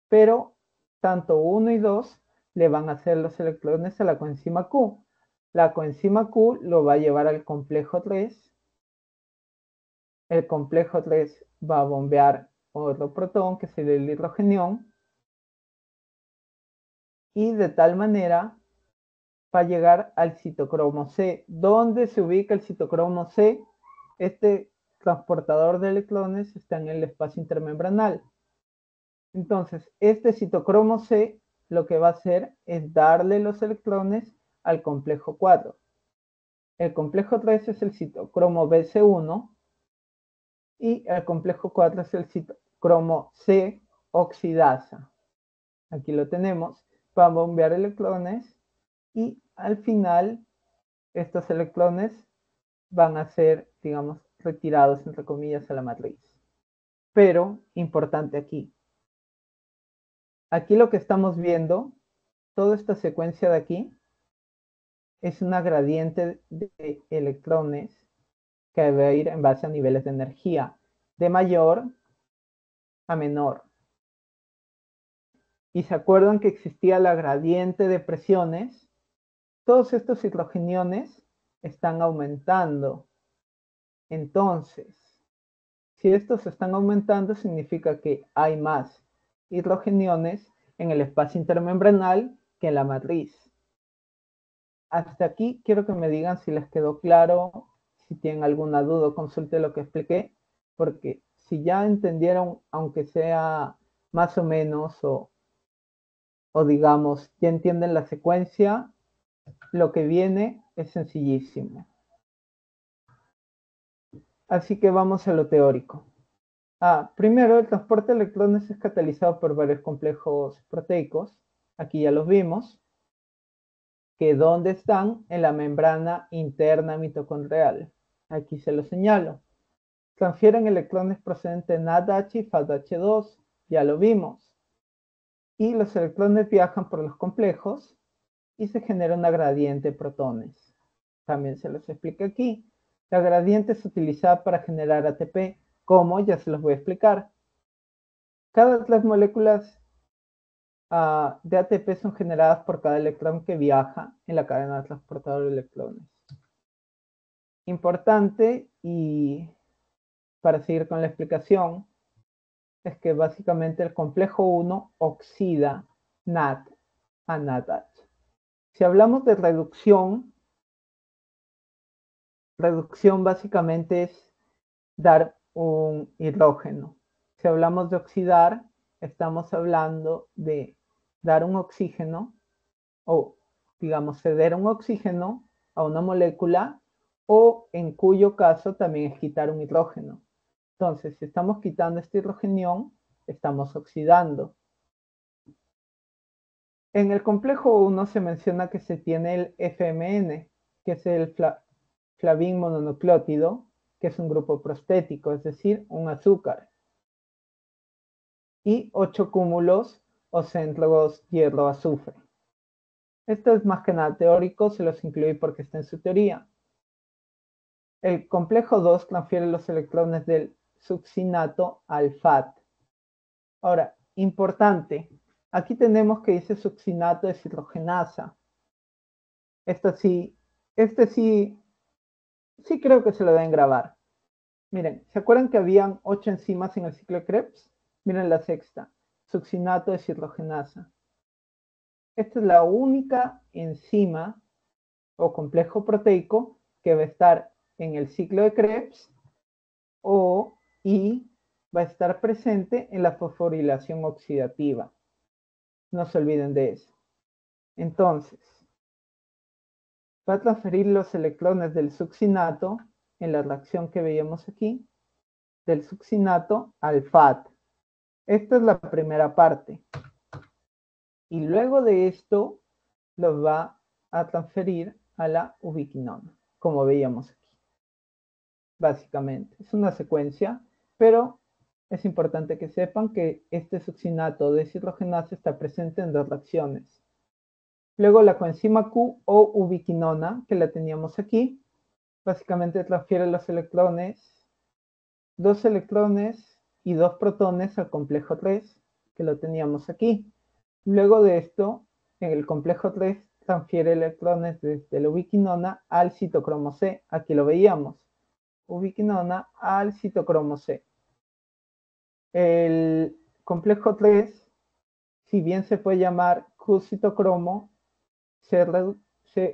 Pero tanto 1 y 2 le van a hacer los electrones a la coenzima Q. La coenzima Q lo va a llevar al complejo 3. El complejo 3 va a bombear otro protón, que sería el hidrogenión, y de tal manera va a llegar al citocromo C. ¿Dónde se ubica el citocromo C? Este transportador de electrones está en el espacio intermembranal. Entonces, este citocromo C lo que va a hacer es darle los electrones al complejo 4. El complejo 3 es el citocromo BC1 y el complejo 4 es el citocromo C oxidasa. Aquí lo tenemos. Va a bombear electrones y al final estos electrones van a ser, digamos, retirados, entre comillas, a la matriz. Pero, importante aquí. Aquí lo que estamos viendo, toda esta secuencia de aquí, es una gradiente de electrones que va a ir en base a niveles de energía, de mayor a menor. Y se acuerdan que existía la gradiente de presiones. Todos estos hidrogeniones están aumentando. Entonces, si estos están aumentando, significa que hay más hidrogeniones en el espacio intermembranal que en la matriz. Hasta aquí quiero que me digan si les quedó claro, si tienen alguna duda, consulte lo que expliqué, porque si ya entendieron, aunque sea más o menos, o digamos, ya entienden la secuencia, lo que viene es sencillísimo. Así que vamos a lo teórico. Primero, el transporte de electrones es catalizado por varios complejos proteicos. Aquí ya los vimos. Que ¿dónde están? En la membrana interna mitocondrial. Aquí se lo señalo. Transfieren electrones procedentes de NADH y FADH2. Ya lo vimos. Y los electrones viajan por los complejos y se genera una gradiente de protones. También se los expliqué aquí. La gradiente es utilizada para generar ATP. ¿Cómo? Ya se los voy a explicar. Cada 3 moléculas de ATP son generadas por cada electrón que viaja en la cadena transportadora de electrones. Importante, y para seguir con la explicación, es que básicamente el complejo 1 oxida NAD a NADH. Si hablamos de reducción básicamente es dar un hidrógeno. Si hablamos de oxidar, estamos hablando de dar un oxígeno o, digamos, ceder un oxígeno a una molécula o en cuyo caso también es quitar un hidrógeno. Entonces, si estamos quitando este hidrogenión, estamos oxidando. En el complejo 1 se menciona que se tiene el FMN, que es el flavin mononucleótido, que es un grupo prostético, es decir, un azúcar. Y 8 cúmulos o centros hierro-azufre. Esto es más que nada teórico, se los incluí porque está en su teoría. El complejo 2 transfiere los electrones del succinato al FAT. Ahora, importante, aquí tenemos que dice succinato deshidrogenasa. Este sí creo que se lo deben grabar. Miren, ¿se acuerdan que habían 8 enzimas en el ciclo de Krebs? Miren la sexta, succinato deshidrogenasa. Esta es la única enzima o complejo proteico que va a estar en el ciclo de Krebs y va a estar presente en la fosforilación oxidativa. No se olviden de eso. Entonces, va a transferir los electrones del succinato en la reacción que veíamos aquí, del succinato al FAT. Esta es la primera parte. Y luego de esto, los va a transferir a la ubiquinona, como veíamos aquí. Básicamente, es una secuencia, pero es importante que sepan que este succinato deshidrogenasa está presente en dos reacciones. Luego la coenzima Q o ubiquinona, que la teníamos aquí, básicamente transfiere los electrones, 2 electrones y 2 protones al complejo 3, que lo teníamos aquí. Luego de esto, en el complejo 3 transfiere electrones desde la ubiquinona al citocromo C, aquí lo veíamos, ubiquinona al citocromo C. El complejo 3, si bien se puede llamar Q-citocromo, C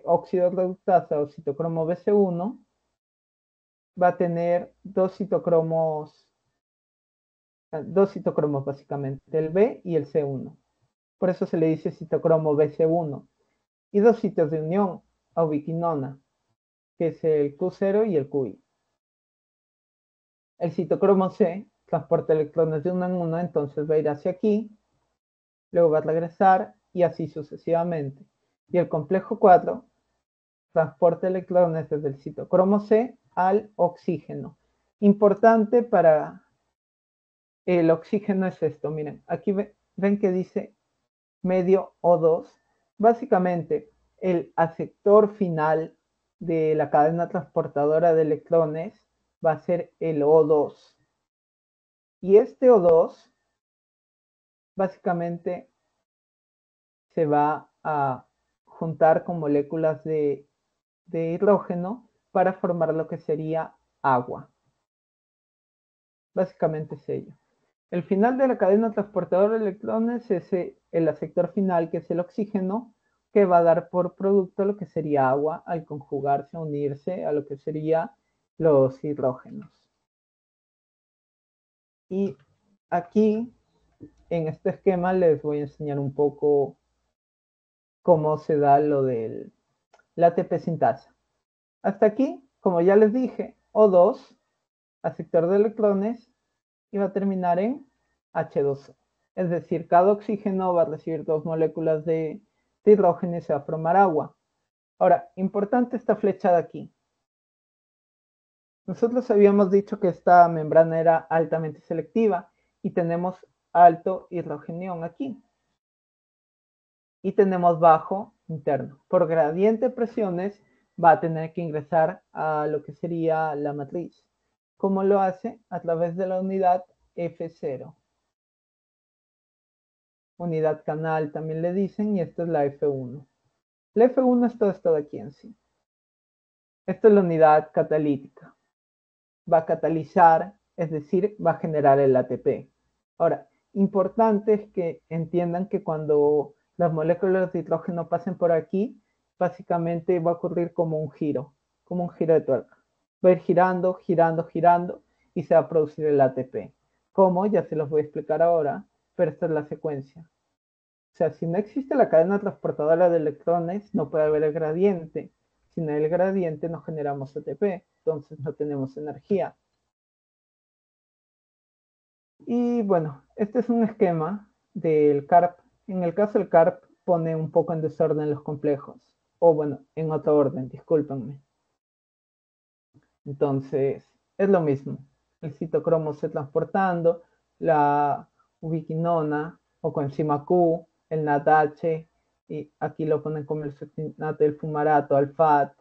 óxido reductasa o citocromo BC1, va a tener dos citocromos básicamente, el B y el C1. Por eso se le dice citocromo BC1. Y dos sitios de unión a ubiquinona, que es el Q0 y el QI. El citocromo C transporta electrones de uno en uno, entonces va a ir hacia aquí, luego va a regresar y así sucesivamente. Y el complejo 4 transporta electrones desde el citocromo C al oxígeno. Importante para el oxígeno es esto, miren, aquí ven que dice medio O2. Básicamente, el aceptor final de la cadena transportadora de electrones va a ser el O2. Y este O2 básicamente se va a juntar con moléculas de hidrógeno para formar lo que sería agua. Básicamente es ello. El final de la cadena transportadora de electrones es el aceptor final, que es el oxígeno, que va a dar por producto lo que sería agua al conjugarse, unirse a lo que sería los hidrógenos. Y aquí, en este esquema, les voy a enseñar un poco cómo se da lo de la ATP sintasa. Hasta aquí, como ya les dije, O2, aceptor de electrones, y va a terminar en H2O. Es decir, cada oxígeno va a recibir 2 moléculas de hidrógeno y se va a formar agua. Ahora, importante esta flecha de aquí. Nosotros habíamos dicho que esta membrana era altamente selectiva y tenemos alto hidrogenión aquí. Y tenemos bajo interno. Por gradiente de presiones va a tener que ingresar a lo que sería la matriz. ¿Cómo lo hace? A través de la unidad F0. Unidad canal también le dicen, y esta es la F1. La F1 es todo esto de aquí en sí. Esta es la unidad catalítica. Va a catalizar, es decir, va a generar el ATP. Ahora, importante es que entiendan que cuando las moléculas de hidrógeno pasen por aquí, básicamente va a ocurrir como un giro de tuerca. Va a ir girando, girando, girando y se va a producir el ATP. ¿Cómo? Ya se los voy a explicar ahora, pero esta es la secuencia. O sea, si no existe la cadena transportadora de electrones, no puede haber el gradiente. Sin el gradiente no generamos ATP, entonces no tenemos energía. Y bueno, este es un esquema del CARP. En el caso del CARP pone un poco en desorden los complejos. O bueno, en otro orden, discúlpenme. Entonces, es lo mismo. El citocromo C transportando, la ubiquinona o coenzima Q, el NADH, y aquí lo ponen como el succinato del fumarato, alfat,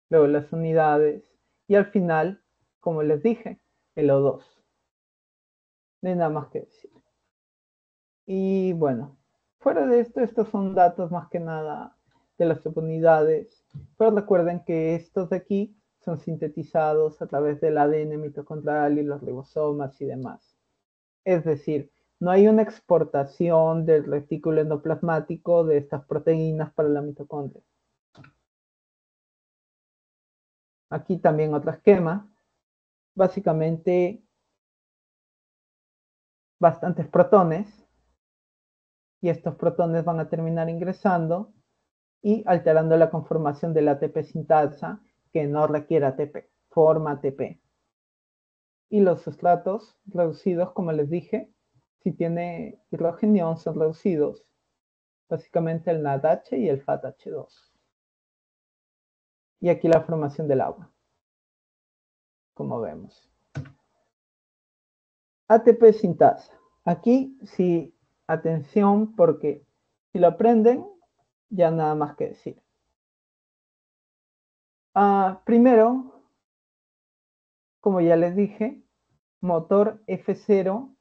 luego las unidades, y al final, como les dije, el O2. No hay nada más que decir. Y bueno, fuera de esto, estos son datos más que nada de las subunidades, pero recuerden que estos de aquí son sintetizados a través del ADN mitocondrial y los ribosomas y demás. Es decir, no hay una exportación del retículo endoplasmático de estas proteínas para la mitocondria. Aquí también otro esquema, básicamente bastantes protones, y estos protones van a terminar ingresando y alterando la conformación del ATP sintasa que no requiere ATP, forma ATP. Y los sustratos reducidos, como les dije, si tiene hidrogenión son reducidos, básicamente el NADH y el FATH2. Y aquí la formación del agua, como vemos. ATP sintasa. Aquí sí, atención, porque si lo aprenden, ya nada más que decir. Primero, como ya les dije, motor F0,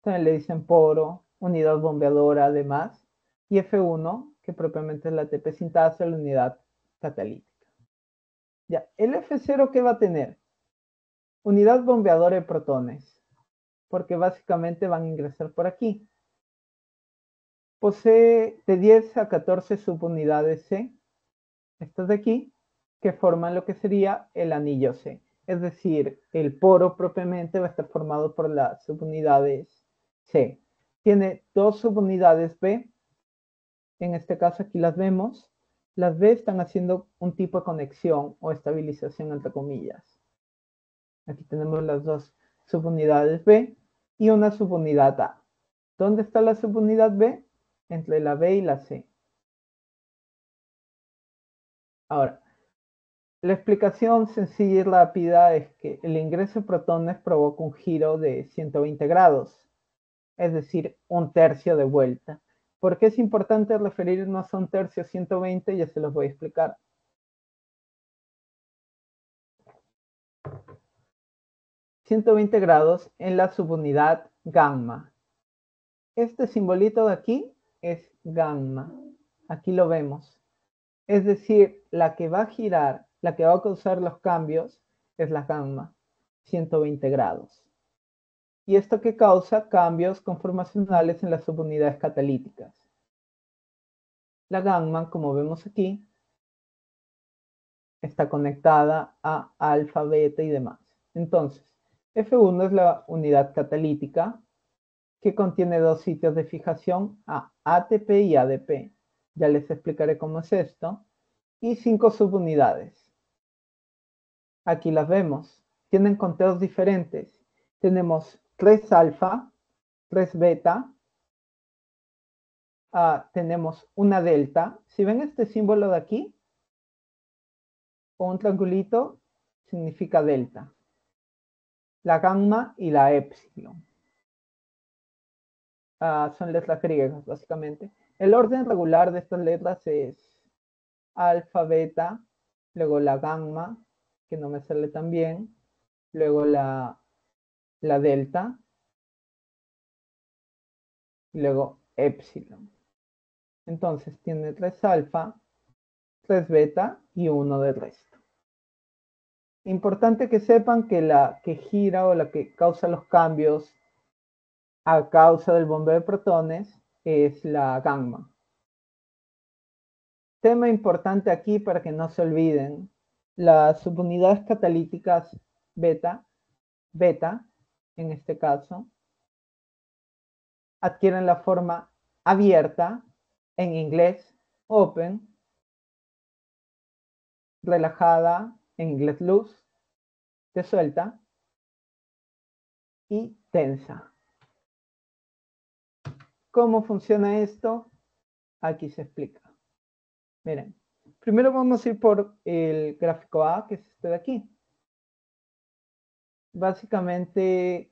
también le dicen poro, unidad bombeadora además, y F1, que propiamente es la ATP sintasa, la unidad catalítica. Ya, el F0, ¿qué va a tener? Unidad bombeadora de protones, porque básicamente van a ingresar por aquí. Posee de 10 a 14 subunidades C, estas de aquí, que forman lo que sería el anillo C. Es decir, el poro propiamente va a estar formado por las subunidades C. Tiene dos subunidades B, en este caso aquí las vemos. Las B están haciendo un tipo de conexión o estabilización entre comillas. Aquí tenemos las dos subunidades B y una subunidad A. ¿Dónde está la subunidad B? Entre la B y la C. Ahora, la explicación sencilla y rápida es que el ingreso de protones provoca un giro de 120 grados, es decir, un tercio de vuelta. ¿Por qué es importante referirnos a un tercio 120? Ya se los voy a explicar. 120 grados en la subunidad gamma. Este simbolito de aquí es gamma. Aquí lo vemos. Es decir, la que va a girar, la que va a causar los cambios, es la gamma, 120 grados. Y esto que causa cambios conformacionales en las subunidades catalíticas. La gamma, como vemos aquí, está conectada a alfa, beta y demás. Entonces, F1 es la unidad catalítica que contiene dos sitios de fijación a ATP y ADP. Ya les explicaré cómo es esto. Y 5 subunidades. Aquí las vemos. Tienen conteos diferentes. Tenemos 3 alfa, 3 beta, tenemos una delta. Si ven este símbolo de aquí, o un triangulito, significa delta. La gamma y la epsilon. Son letras griegas, básicamente. El orden regular de estas letras es alfa, beta, luego la gamma, que no me sale tan bien, luego la delta, y luego epsilon. Entonces tiene 3 alfa, 3 beta y 1 de resto. Importante que sepan que la que gira o la que causa los cambios a causa del bombeo de protones es la gamma. Tema importante aquí para que no se olviden, las subunidades catalíticas beta, en este caso, adquieren la forma abierta, en inglés open, relajada, en inglés loose, de suelta, y tensa. ¿Cómo funciona esto? Aquí se explica. Miren, primero vamos a ir por el gráfico A, que es este de aquí. Básicamente,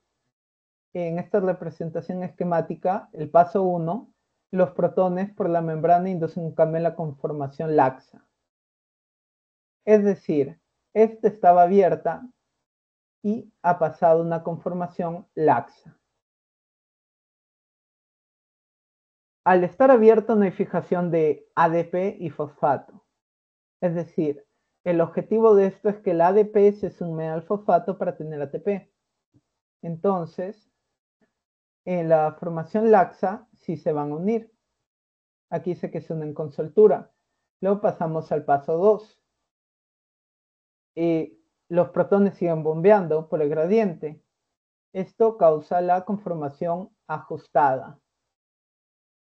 en esta representación esquemática, el paso 1, los protones por la membrana inducen un cambio en la conformación laxa. Es decir, esta estaba abierta y ha pasado una conformación laxa. Al estar abierto no hay fijación de ADP y fosfato. Es decir, el objetivo de esto es que el ADP se sume al fosfato para tener ATP. Entonces, en la formación laxa sí se van a unir. Aquí dice que se unen con soltura. Luego pasamos al paso 2. Los protones siguen bombeando por el gradiente. Esto causa la conformación ajustada.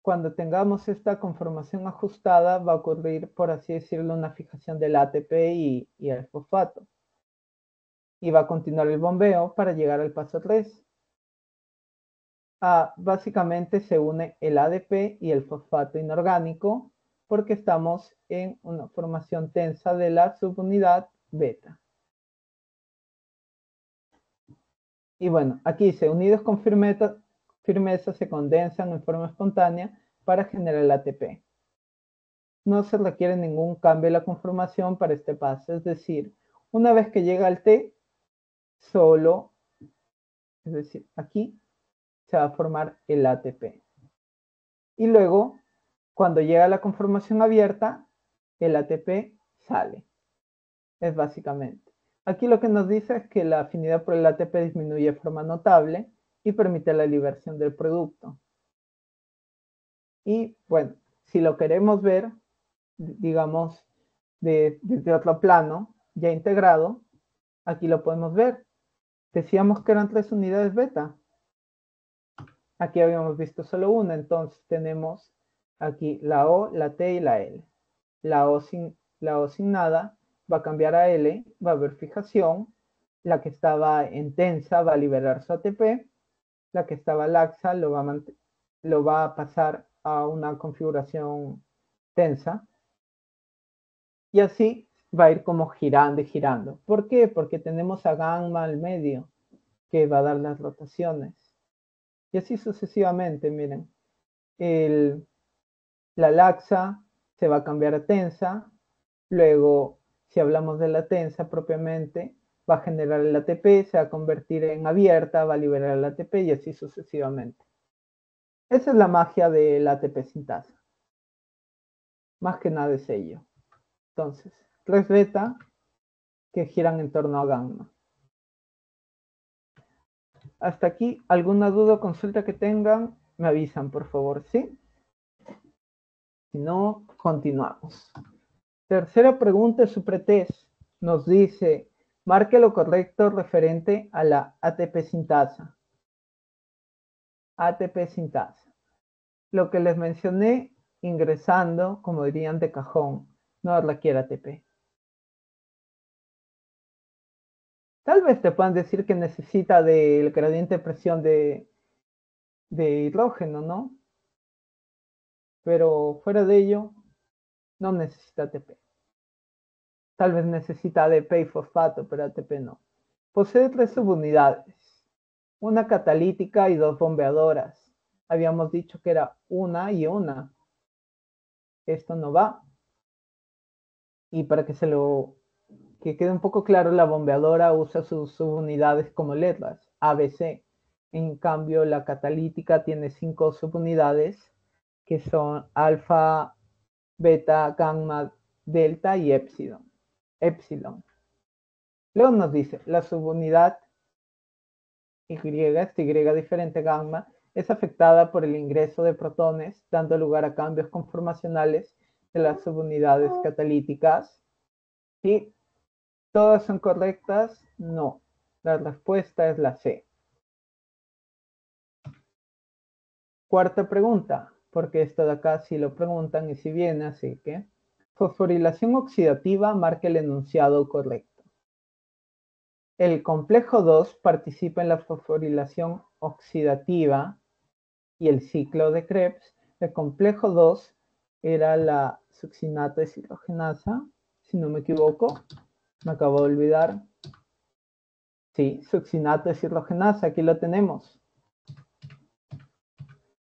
Cuando tengamos esta conformación ajustada, va a ocurrir, por así decirlo, una fijación del ATP y el fosfato. Y va a continuar el bombeo para llegar al paso 3. Básicamente se une el ADP y el fosfato inorgánico porque estamos en una formación tensa de la subunidad beta. Y bueno, aquí dice, unidos con firmeza se condensan en forma espontánea para generar el ATP. No se requiere ningún cambio de la conformación para este paso, es decir, una vez que llega al T, solo, es decir, aquí se va a formar el ATP. Y luego, cuando llega a la conformación abierta, el ATP sale. Es básicamente. Aquí lo que nos dice es que la afinidad por el ATP disminuye de forma notable y permite la liberación del producto. Y bueno, si lo queremos ver, digamos, desde otro plano, ya integrado, aquí lo podemos ver. Decíamos que eran 3 unidades beta. Aquí habíamos visto solo una, entonces tenemos aquí la O, la T y la L. La O sin nada va a cambiar a L, va a haber fijación. La que estaba en tensa va a liberar su ATP. La que estaba laxa lo va a pasar a una configuración tensa. Y así va a ir como girando y girando. ¿Por qué? Porque tenemos a gamma al medio que va a dar las rotaciones. Y así sucesivamente, miren. La laxa se va a cambiar a tensa. Luego, si hablamos de la tensa propiamente, va a generar el ATP, se va a convertir en abierta, va a liberar el ATP y así sucesivamente. Esa es la magia del ATP sintasa. Más que nada es ello. Entonces, 3 beta que giran en torno a gamma. Hasta aquí, ¿alguna duda o consulta que tengan? Me avisan, por favor, ¿sí? Si no, continuamos. Tercera pregunta de su pretest. Nos dice, marque lo correcto referente a la ATP sintasa. ATP sintasa. Lo que les mencioné ingresando, como dirían de cajón, no requiere ATP. Tal vez te puedan decir que necesita del gradiente de presión de hidrógeno, ¿no? Pero fuera de ello, no necesita ATP. Tal vez necesita ADP y fosfato, pero ATP no. Posee 3 subunidades, una catalítica y 2 bombeadoras. Habíamos dicho que era una y una. Esto no va. Y para que quede un poco claro, la bombeadora usa sus subunidades como letras, ABC. En cambio, la catalítica tiene 5 subunidades que son alfa, beta, gamma, delta y epsilon. Luego nos dice, la subunidad Y, esta Y diferente gamma, es afectada por el ingreso de protones, dando lugar a cambios conformacionales de las subunidades catalíticas. ¿Sí? ¿Todas son correctas? No. La respuesta es la C. Cuarta pregunta, porque esto de acá sí lo preguntan y si viene, así que fosforilación oxidativa marca el enunciado correcto. El complejo 2 participa en la fosforilación oxidativa y el ciclo de Krebs. El complejo 2 era la succinato deshidrogenasa, si no me equivoco, me acabo de olvidar. Sí, succinato deshidrogenasa, aquí lo tenemos.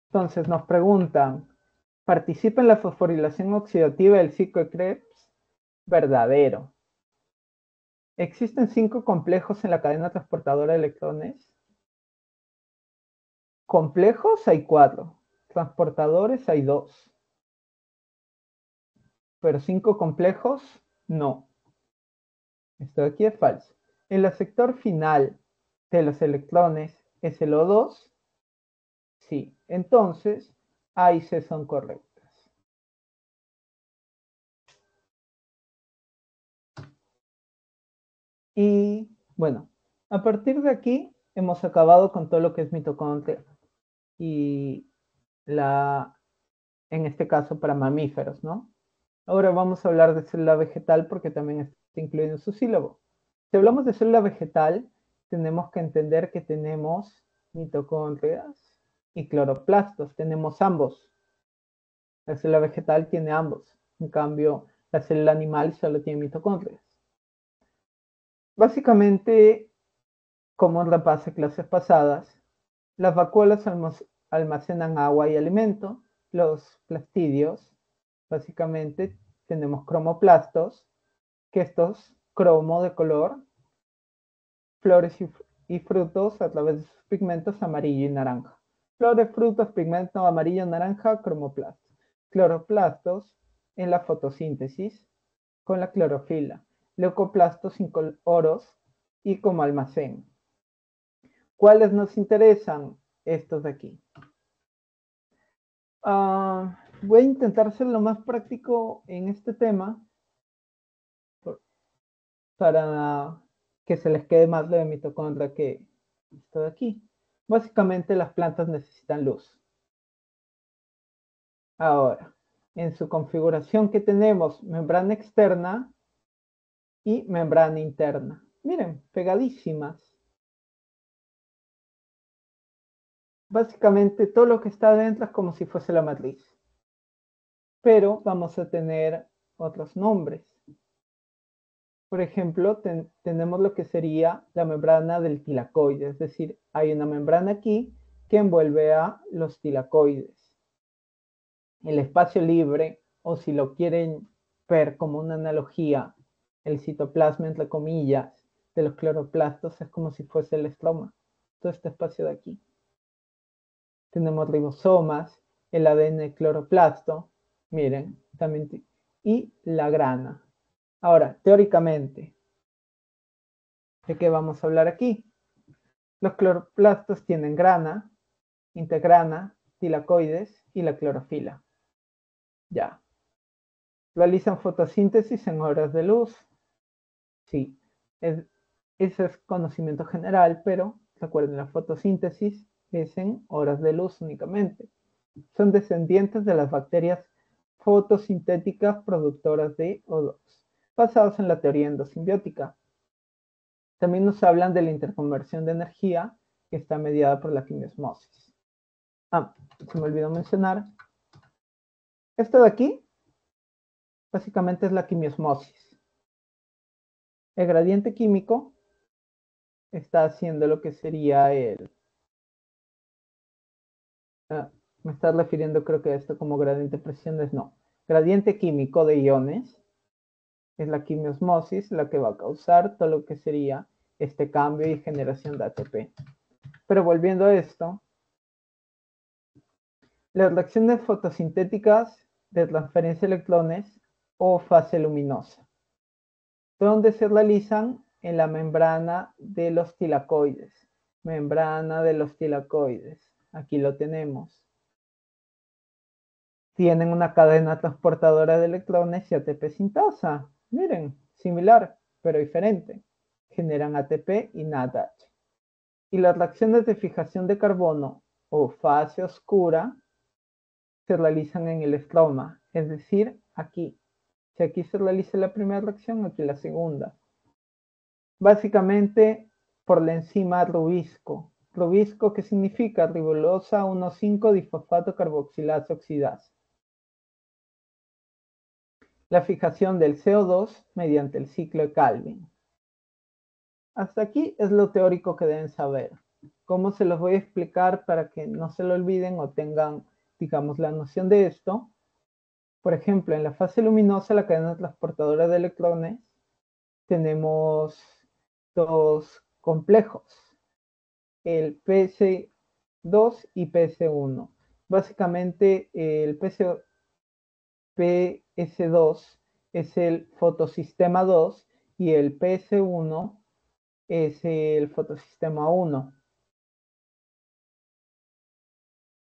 Entonces nos preguntan, ¿participa en la fosforilación oxidativa del ciclo de Krebs? Verdadero. ¿Existen 5 complejos en la cadena transportadora de electrones? Complejos hay 4, transportadores hay 2. Pero 5 complejos, no. Esto de aquí es falso. El aceptor final de los electrones es el O2. Sí, entonces A y C son correctas. Y bueno, a partir de aquí hemos acabado con todo lo que es mitocondria y en este caso para mamíferos, ¿no? Ahora vamos a hablar de célula vegetal porque también está incluido en su sílabo. Si hablamos de célula vegetal, tenemos que entender que tenemos mitocondrias y cloroplastos, tenemos ambos. La célula vegetal tiene ambos, en cambio la célula animal solo tiene mitocondrias. Básicamente, como repasé clases pasadas, las vacuolas almacenan agua y alimento. Los plastidios, básicamente, tenemos cromoplastos, que estos cromo de color, flores y frutos a través de sus pigmentos amarillo y naranja. Flores, frutos, pigmento amarillo, naranja, cromoplastos. Cloroplastos en la fotosíntesis con la clorofila. Leucoplastos incoloros y como almacén. ¿Cuáles nos interesan? Estos de aquí. Voy a intentar ser lo más práctico en este tema para que se les quede más lo de mitocondria que esto de aquí. Básicamente las plantas necesitan luz. Ahora, en su configuración que tenemos membrana externa y membrana interna. Miren, pegadísimas. Básicamente todo lo que está adentro es como si fuese la matriz. Pero vamos a tener otros nombres. Por ejemplo, tenemos lo que sería la membrana del tilacoide, es decir, hay una membrana aquí que envuelve a los tilacoides. El espacio libre, o si lo quieren ver como una analogía, el citoplasma, entre comillas, de los cloroplastos es como si fuese el estroma, todo este espacio de aquí. Tenemos ribosomas, el ADN cloroplasto, miren, también, y la grana. Ahora, teóricamente, ¿de qué vamos a hablar aquí? Los cloroplastos tienen grana, integrana, tilacoides y la clorofila. Ya. Realizan fotosíntesis en horas de luz. Sí, ese es conocimiento general, pero recuerden, la fotosíntesis es en horas de luz únicamente. Son descendientes de las bacterias fotosintéticas productoras de O2, basados en la teoría endosimbiótica. También nos hablan de la interconversión de energía que está mediada por la quimiosmosis. Se me olvidó mencionar. Esto de aquí, básicamente es la quimiosmosis. El gradiente químico está haciendo lo que sería el... me estás refiriendo creo que a esto como gradiente de presiones, no. Gradiente químico de iones es la quimiosmosis la que va a causar todo lo que sería este cambio y generación de ATP. Pero volviendo a esto, las reacciones fotosintéticas de transferencia de electrones o fase luminosa, donde se realizan en la membrana de los tilacoides. Membrana de los tilacoides, aquí lo tenemos. Tienen una cadena transportadora de electrones y ATP sintasa. Miren, similar, pero diferente. Generan ATP y NADH. Y las reacciones de fijación de carbono o fase oscura se realizan en el estroma, es decir, aquí. Si aquí se realiza la primera reacción, aquí la segunda. Básicamente, por la enzima rubisco. Rubisco, ¿qué significa? Ribosa 1,5-difosfato carboxilasa oxidasa. La fijación del CO2 mediante el ciclo de Calvin. Hasta aquí es lo teórico que deben saber. ¿Cómo se los voy a explicar para que no se lo olviden o tengan, digamos, la noción de esto? Por ejemplo, en la fase luminosa, la cadena transportadora de electrones, tenemos dos complejos, el PS2 y PS1. Básicamente, el PS2 es el fotosistema 2 y el PS1 es el fotosistema 1.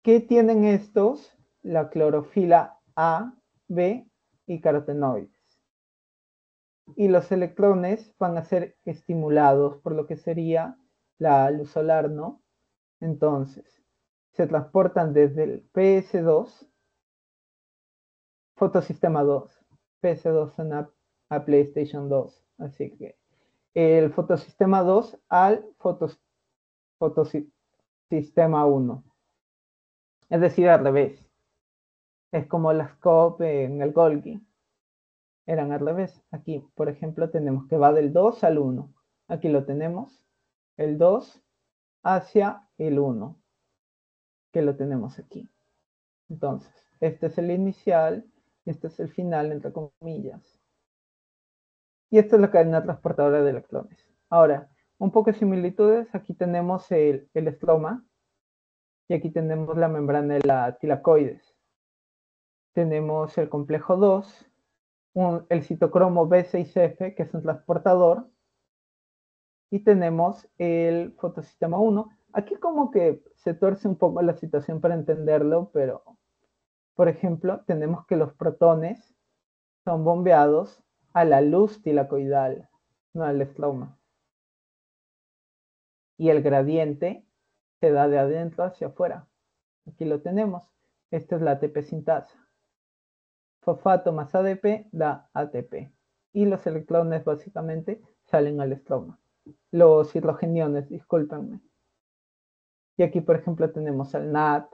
¿Qué tienen estos? La clorofila A, B y carotenoides. Y los electrones van a ser estimulados por lo que sería la luz solar, ¿no? Entonces, se transportan desde el PS2, fotosistema 2, PS2 en a PlayStation 2, así que el fotosistema 2 al fotosistema 1, es decir, al revés. Es como las COP en el Golgi, eran al revés. Aquí, por ejemplo, tenemos que va del 2 al 1. Aquí lo tenemos, el 2 hacia el 1, que lo tenemos aquí. Entonces, este es el inicial, este es el final, entre comillas. Y esta es la cadena transportadora de electrones. Ahora, un poco de similitudes. Aquí tenemos el estroma y aquí tenemos la membrana de la tilacoides. Tenemos el complejo 2, el citocromo B6F, que es un transportador, y tenemos el fotosistema 1. Aquí como que se tuerce un poco la situación para entenderlo, pero, por ejemplo, tenemos que los protones son bombeados a la luz tilacoidal, no al estroma. Y el gradiente se da de adentro hacia afuera. Aquí lo tenemos. Esta es la ATP sintasa. Fosfato más ADP da ATP. Y los electrones básicamente salen al estroma. Los hidrogeniones, discúlpenme. Y aquí, por ejemplo, tenemos al NAT.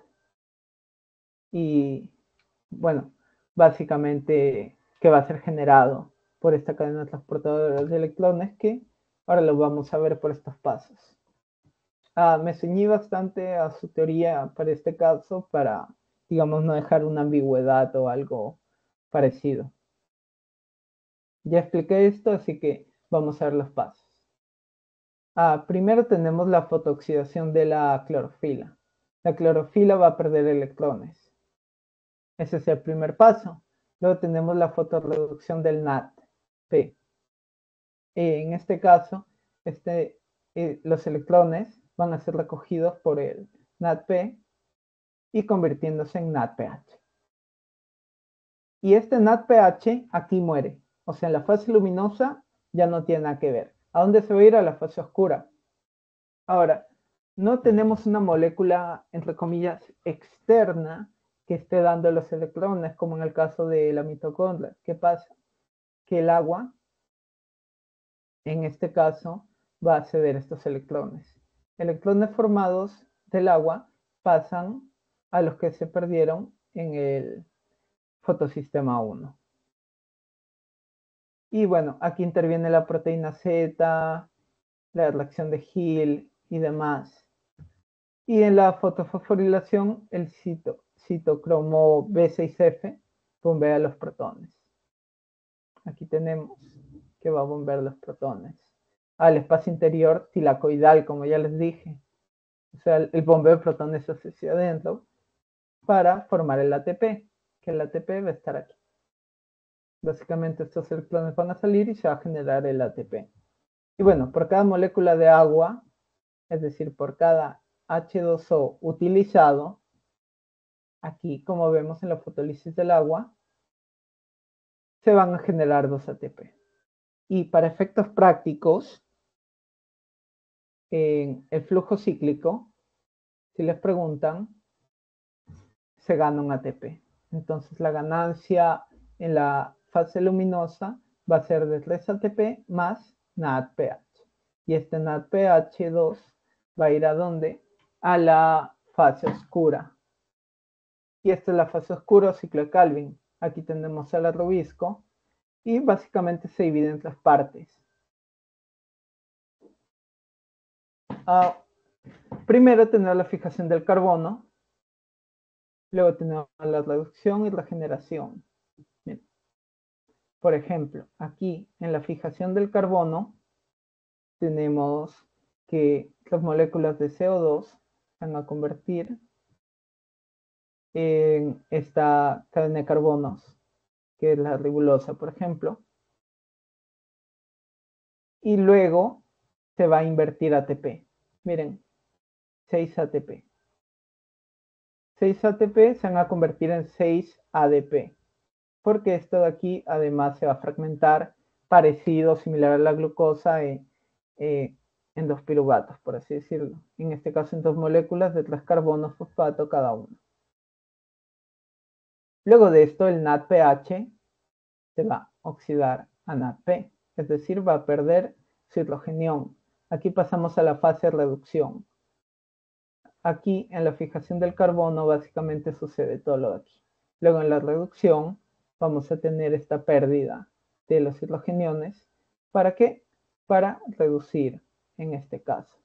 Y, bueno, básicamente que va a ser generado por esta cadena transportadora de electrones que ahora lo vamos a ver por estos pasos. Me ceñí bastante a su teoría para este caso para, digamos, no dejar una ambigüedad o algo parecido. Ya expliqué esto, así que vamos a ver los pasos. Primero tenemos la fotooxidación de la clorofila. La clorofila va a perder electrones. Ese es el primer paso. Luego tenemos la fotorreducción del NADP. En este caso, los electrones van a ser recogidos por el NADP y convirtiéndose en NADPH. Y este NADPH aquí muere. O sea, en la fase luminosa ya no tiene nada que ver. ¿A dónde se va a ir? A la fase oscura. Ahora, no tenemos una molécula, entre comillas, externa que esté dando los electrones, como en el caso de la mitocondria. ¿Qué pasa? Que el agua, en este caso, va a ceder estos electrones. Electrones formados del agua pasan a los que se perdieron en el fotosistema 1. Y bueno, aquí interviene la proteína Z, la reacción de Hill y demás. Y en la fotofosforilación, el citocromo B6F bombea los protones. Aquí tenemos que va a bombear los protones al espacio interior tilacoidal, como ya les dije. O sea, el bombeo de protones hacia adentro para formar el ATP, que el ATP va a estar aquí. Básicamente estos electrones van a salir y se va a generar el ATP. Y bueno, por cada molécula de agua, es decir, por cada H2O utilizado, aquí como vemos en la fotólisis del agua, se van a generar 2 ATP. Y para efectos prácticos, en el flujo cíclico, si les preguntan, se gana un ATP. Entonces la ganancia en la fase luminosa va a ser de 3 ATP más NADPH. Y este NADPH2 va a ir ¿a dónde? A la fase oscura. Y esta es la fase oscura o ciclo de Calvin. Aquí tenemos el rubisco y básicamente se divide en 3 partes. Primero tenemos la fijación del carbono, luego tenemos la reducción y regeneración. Bien. Por ejemplo, aquí en la fijación del carbono tenemos que las moléculas de CO2 van a convertir en esta cadena de carbonos, que es la ribosa, por ejemplo, y luego se va a invertir ATP. Miren, 6 ATP. 6 ATP se van a convertir en 6 ADP, porque esto de aquí además se va a fragmentar parecido, similar a la glucosa en 2 piruvatos, por así decirlo. En este caso en 2 moléculas de 3 carbonos fosfato cada uno. Luego de esto el NADPH se va a oxidar a NADP, es decir, va a perder su hidrogenión. Aquí pasamos a la fase de reducción. Aquí en la fijación del carbono básicamente sucede todo lo de aquí. Luego en la reducción vamos a tener esta pérdida de los hidrogeniones. ¿Para qué? Para reducir en este caso.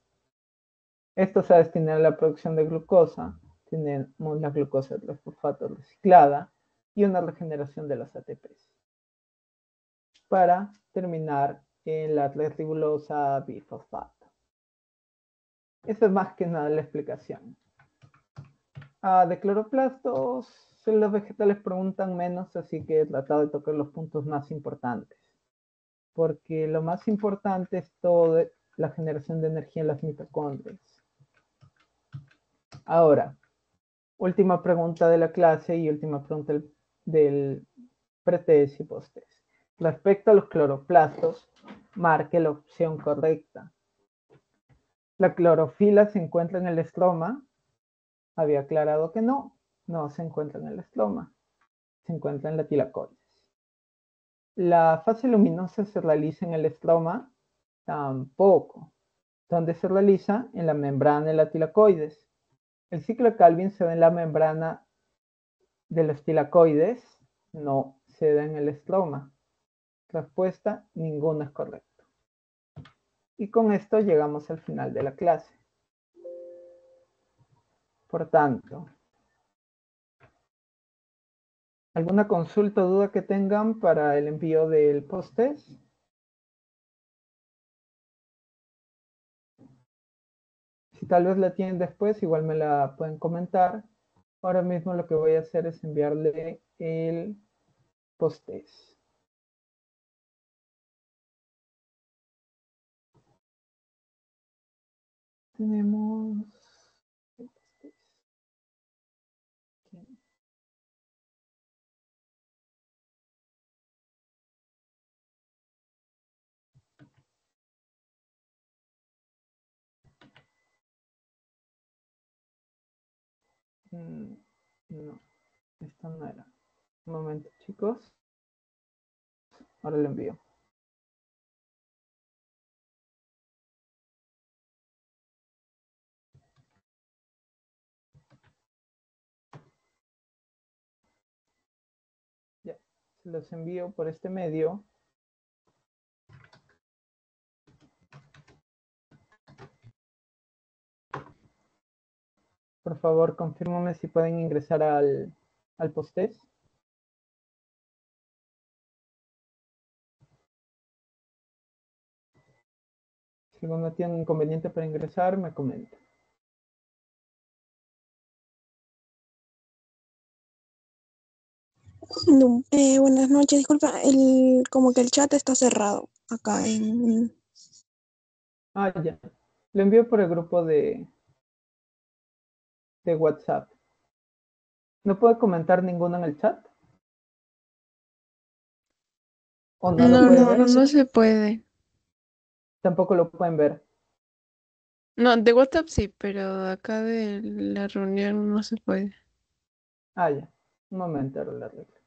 Esto se va a destinar a la producción de glucosa. Tenemos la glucosa de 3-fosfato reciclada y una regeneración de los ATPs. Para terminar en la ribosa bifosfato. Esa es más que nada la explicación. De cloroplastos, los vegetales preguntan menos, así que he tratado de tocar los puntos más importantes. Porque lo más importante es toda la generación de energía en las mitocondrias. Ahora, última pregunta de la clase y última pregunta del pretest y posttest. Respecto a los cloroplastos, marque la opción correcta. La clorofila se encuentra en el estroma. Había aclarado que no se encuentra en el estroma, se encuentra en la tilacoides. La fase luminosa se realiza en el estroma, tampoco. ¿Dónde se realiza? En la membrana de la tilacoides. El ciclo de Calvin se da en la membrana de los tilacoides, no se da en el estroma. Respuesta, ninguna es correcta. Y con esto llegamos al final de la clase. Por tanto, ¿alguna consulta o duda que tengan para el envío del post-test? Si tal vez la tienen después, igual me la pueden comentar. Ahora mismo lo que voy a hacer es enviarle el post-test. Tenemos el post-test. No, esta no era. Un momento, chicos. Ahora lo envío. Ya, se los envío por este medio. Por favor, confírmame si pueden ingresar al post-test. Si alguno tiene un inconveniente para ingresar, me comenta. No, buenas noches, disculpa, como que el chat está cerrado acá en... Ya. Lo envío por el grupo de WhatsApp. ¿No puede comentar ninguno en el chat? ¿O no lo pueden ver? No se puede. Tampoco lo pueden ver. No, de WhatsApp sí, pero acá de la reunión no se puede. Ya. Un momento, ahora lo arreglo.